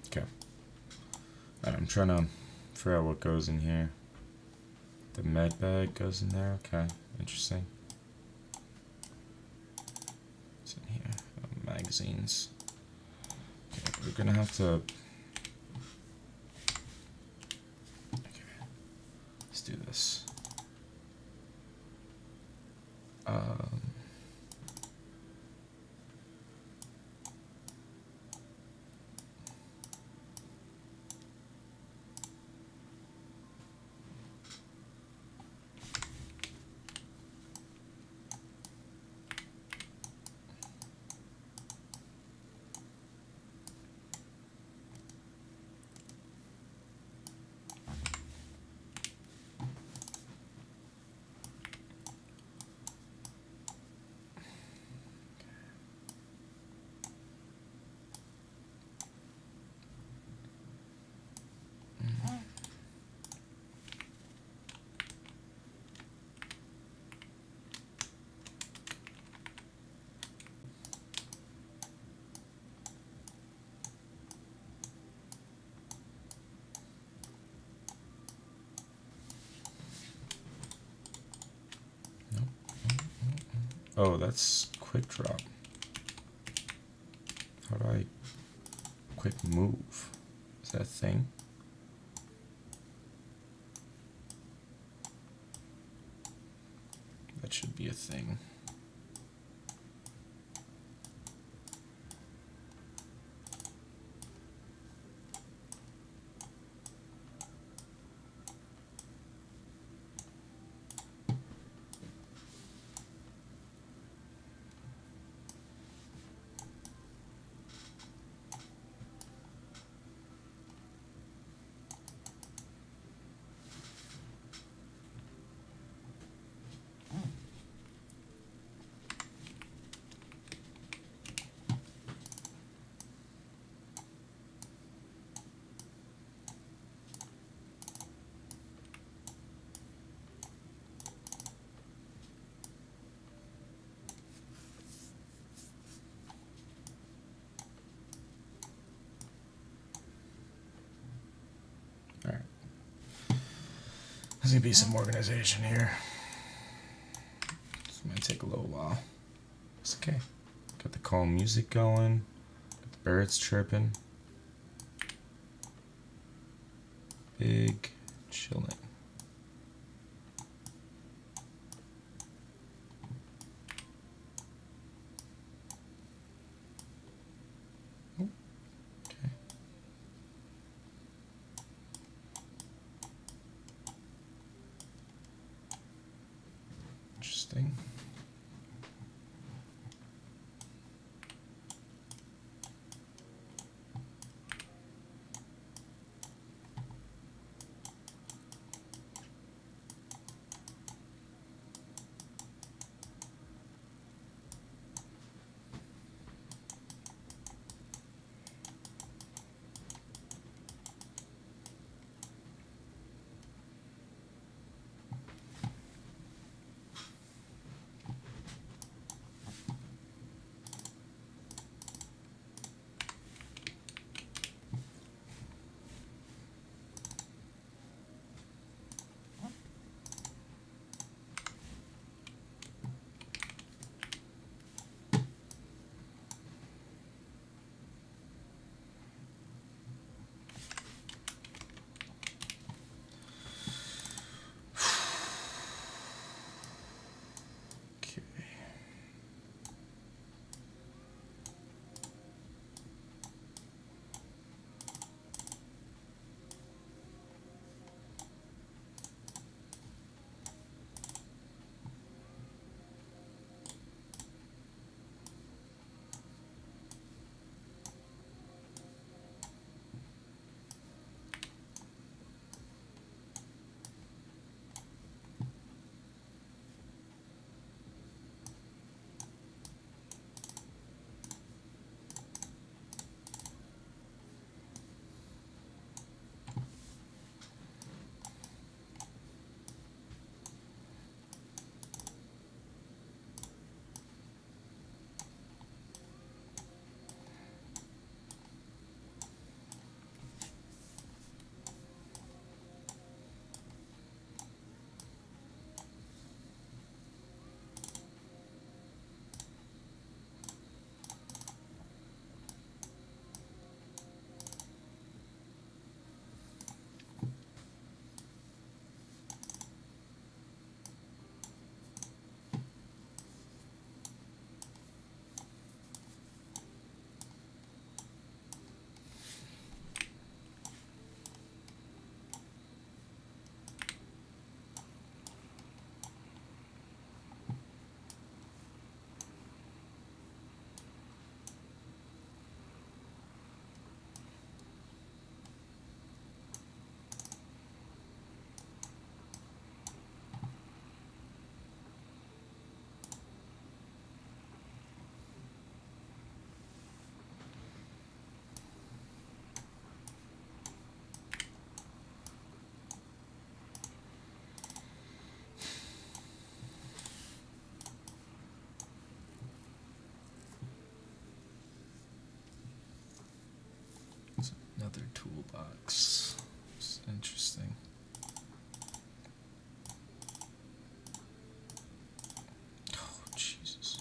Okay. I'm trying to figure out what goes in here. The med bag goes in there. Okay, interesting. What's in here? Magazines. Okay, we're gonna have to. Okay, let's do this. Oh, that's quick drop. How do I quick move? Is that a thing? That should be a thing. Alright. There's gonna be some organization here. This might take a little while. It's okay. Got the calm music going. Got the birds chirping. Big chilling. Okay. Interesting. There's another toolbox. It's interesting. Oh, Jesus.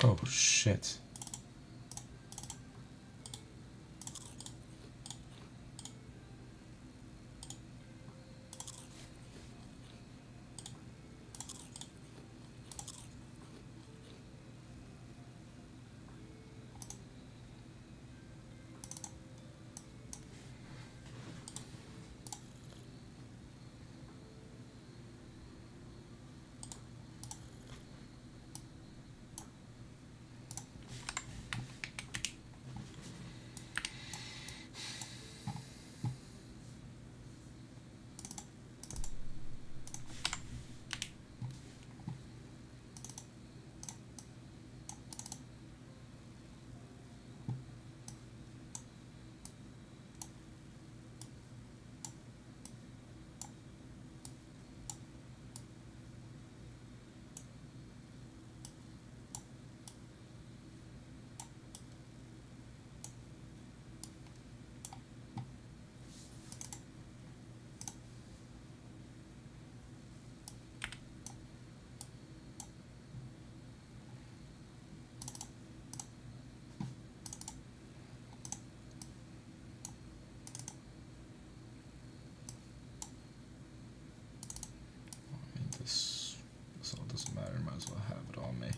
Oh, shit. This all doesn't matter. Might as well have it on me.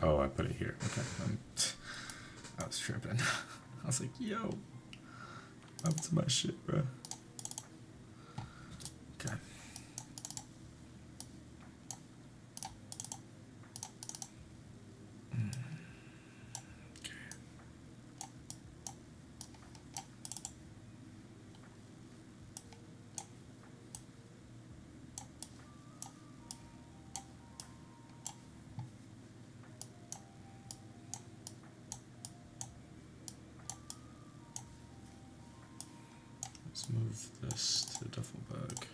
Oh, I put it here. Okay. I was tripping. I was like, yo, up to my shit, bro. Okay. Let's move this to the duffel bag.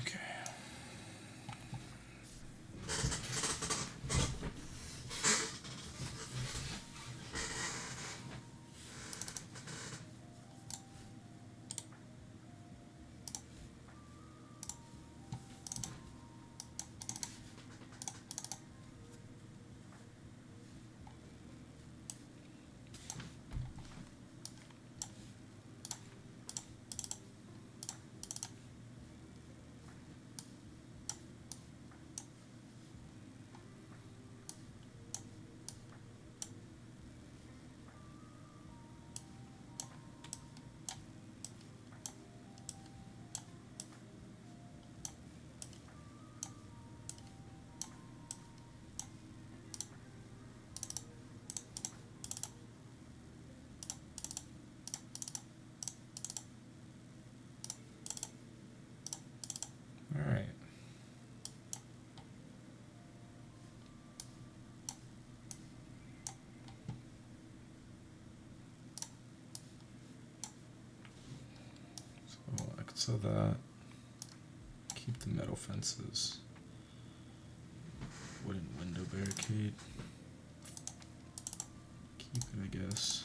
Okay. All right. So exit that. Keep the metal fences. Wooden window barricade. Keep it, I guess.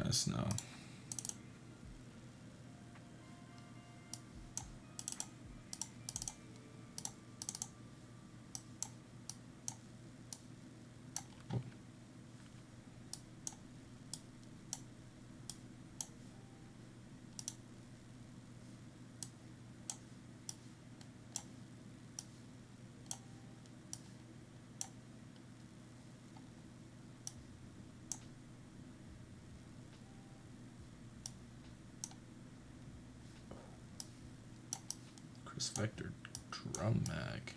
honest, no. Chris Vector drum mag.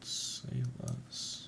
Say less.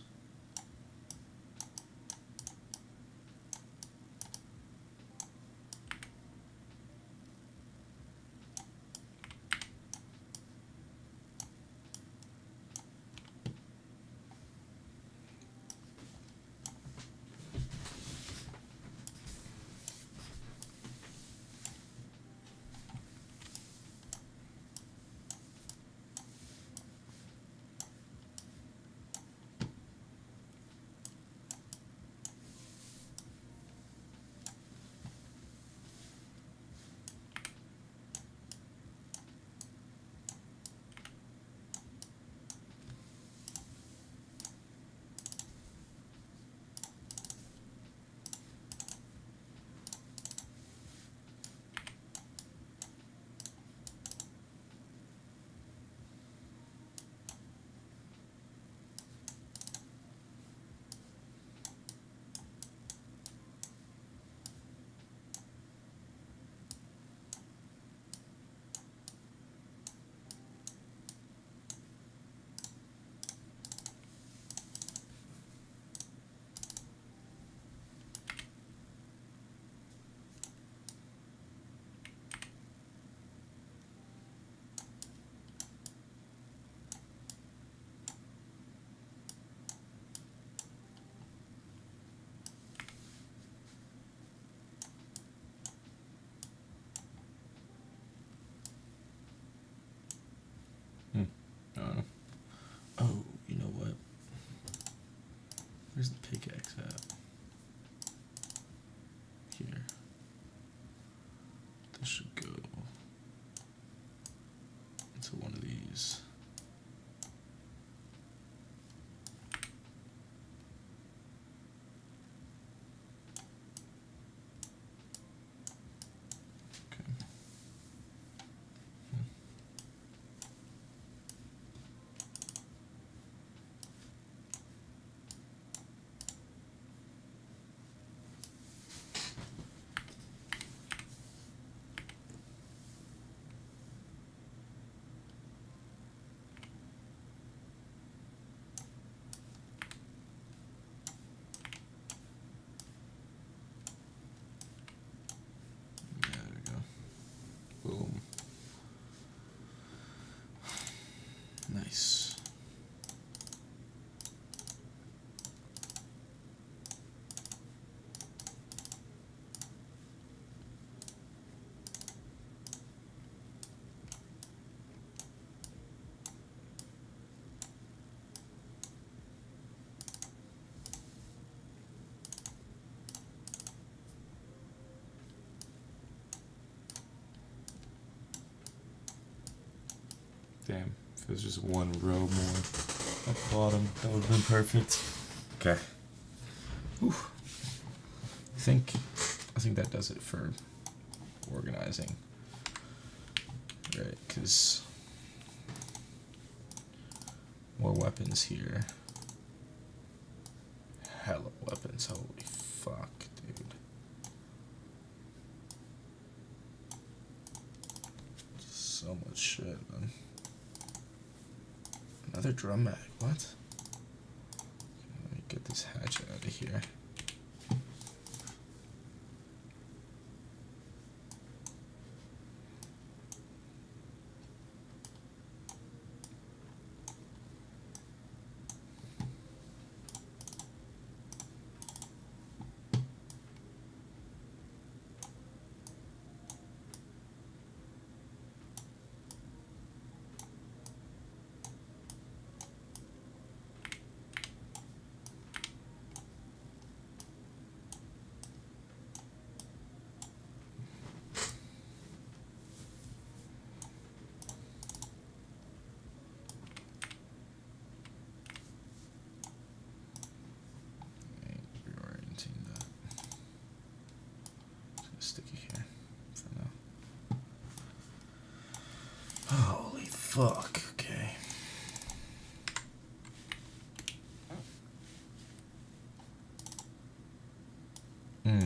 Oh, you know what? Where's the pickaxe at? Here. This should go into one of these. Boom. Nice. Damn, if there's just one row more at the bottom, that would have been perfect. Okay. Whew. I think that does it for organizing. Right, because more weapons here. Hella weapons, holy fuck, dude. So much shit, man. Another drum mag, what? Let me get this hatchet out of here. fuck. Okay. Hmm.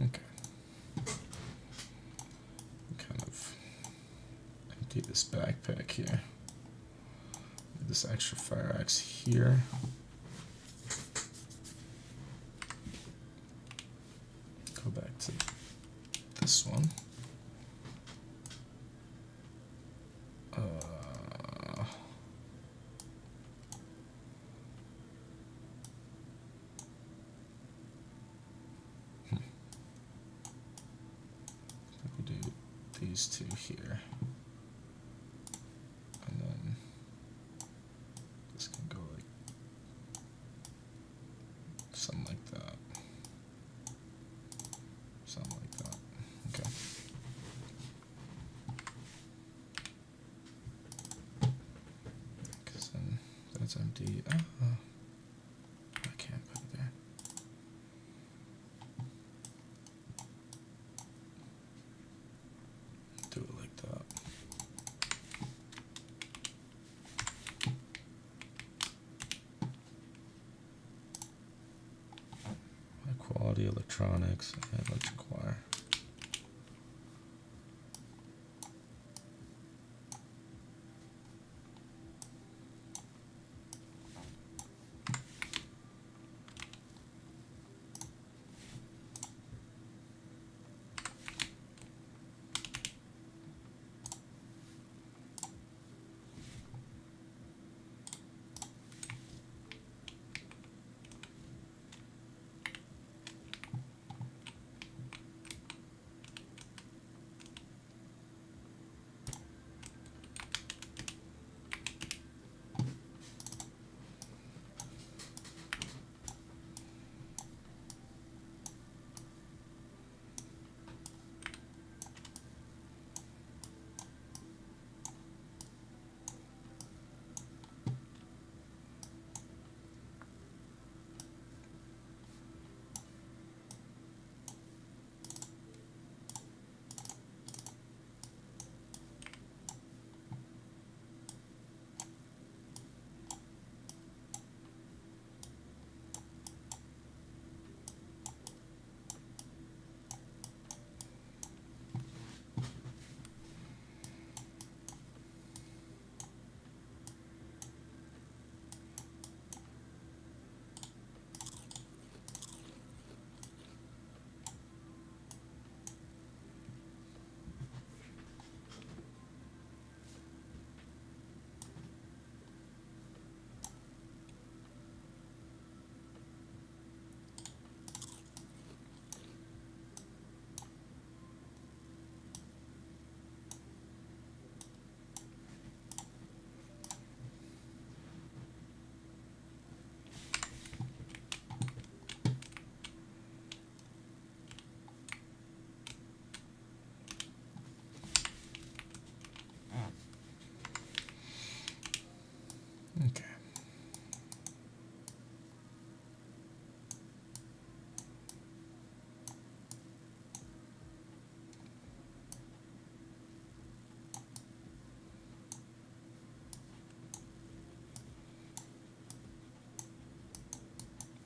Okay. Kind of empty this backpack here. This extra fire axe here. Go back to this one. We do these two here, and then this can go like something like that, something like that. Okay. Because then that's empty. I can't put it there. Do it like that. High quality electronics and electric wire.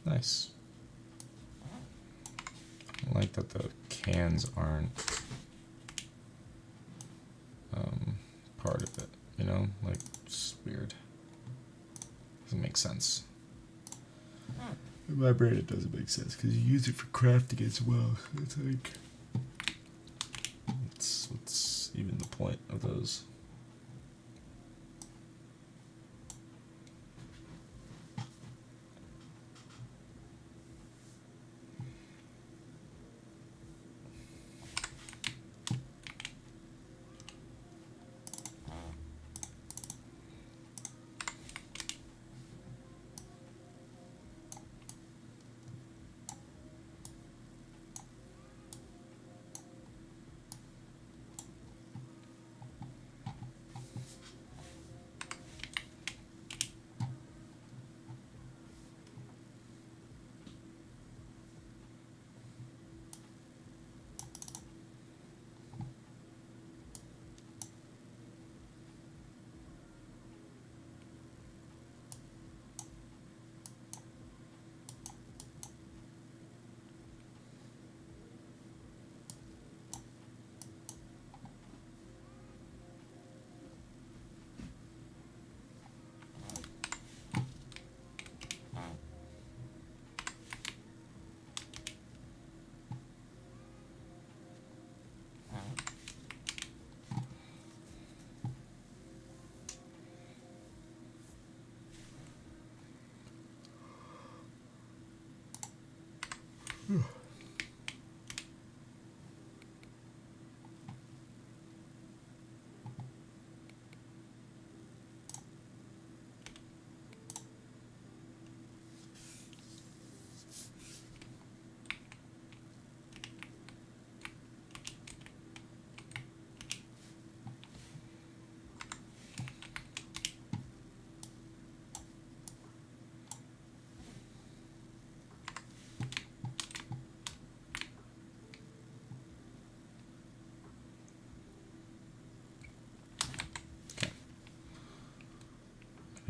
Nice. I like that the cans aren't part of it, you know? Like, it's weird. Doesn't make sense. In my brain, it doesn't make sense because you use it for crafting as well. It's like, what's even the point of those?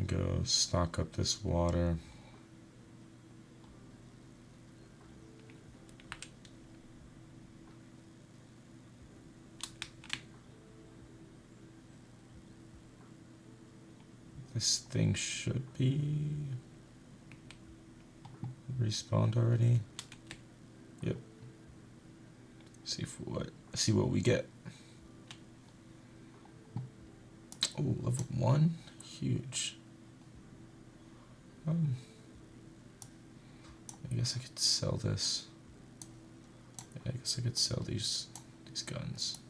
Go stock up this water. This thing should be respawned already. Yep. See what we get. Oh, level 1? Huge. I guess I could sell this. Yeah, I guess I could sell these guns.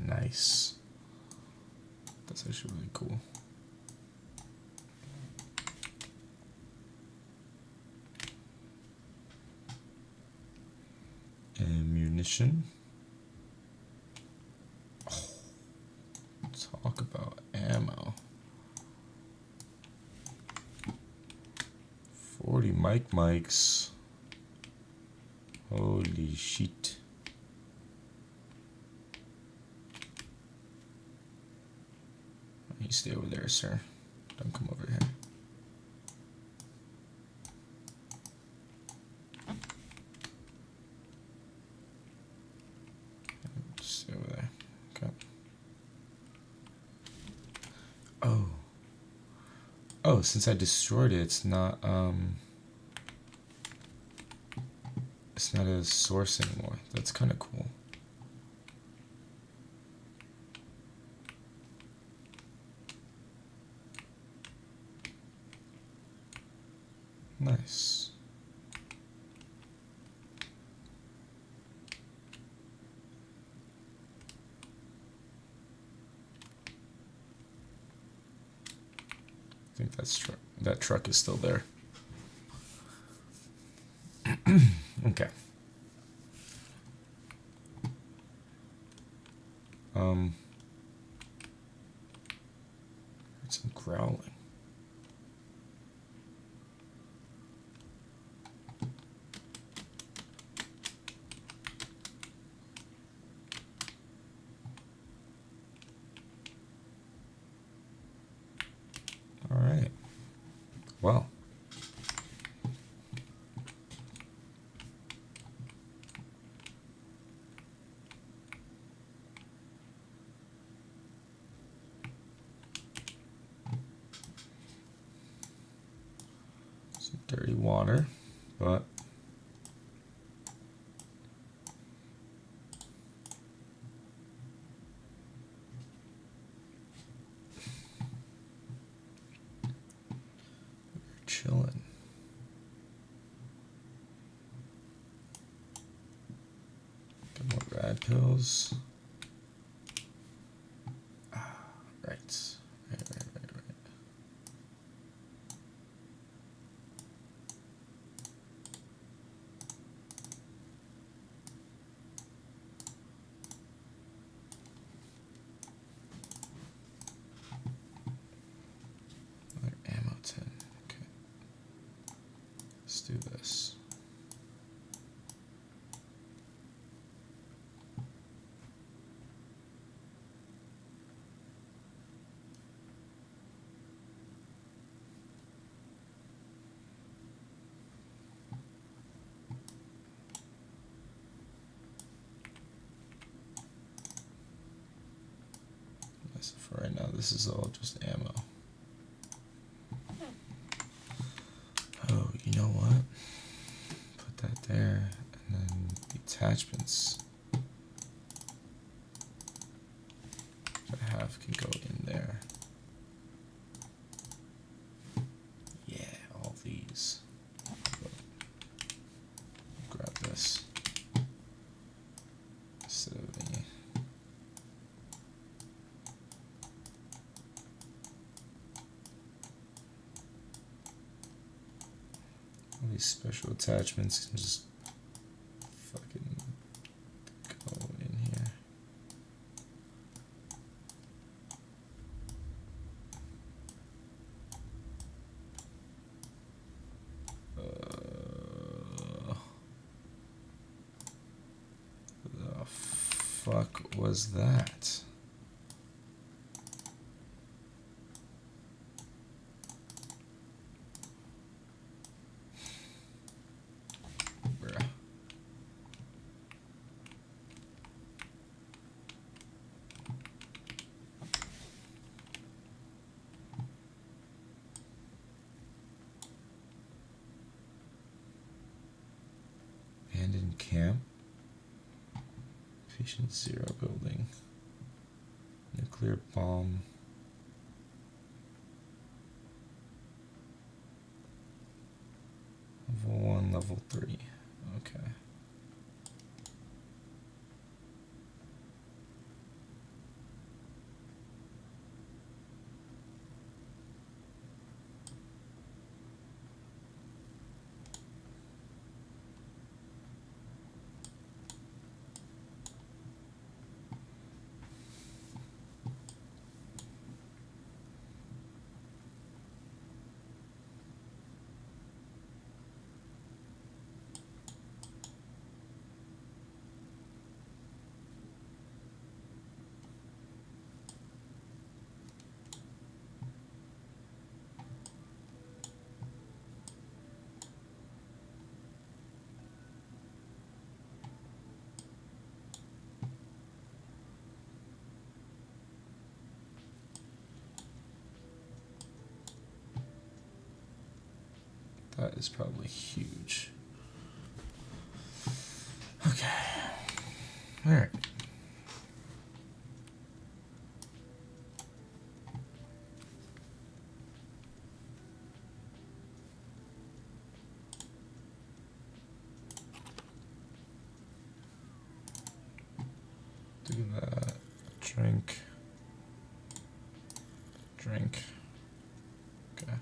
Nice. That's actually really cool. Ammunition. Oh, talk about ammo. 40 mics. Holy shit. You stay over there, sir. Don't come over here. Stay over there. Okay. Oh. Oh, since I destroyed it, it's not a source anymore. That's kind of cool. Nice. I think that truck is still there. Okay. Heard some growling. All right. Well. Some dirty water, but we're chilling. Got more rad pills. Right. Another ammo tin. Okay. Let's do this. So for right now, this is all just ammo. Oh, you know what? Put that there, and then the attachments that I have can go in there. Yeah, all these. Grab this. Instead of the all these special attachments can just fucking go in here. The fuck was that? Bruh. Abandoned camp. Patient Zero building. Nuclear bomb. Level 1, level 3. Okay. That is probably huge. Okay. Alright. Do that. Drink. Okay.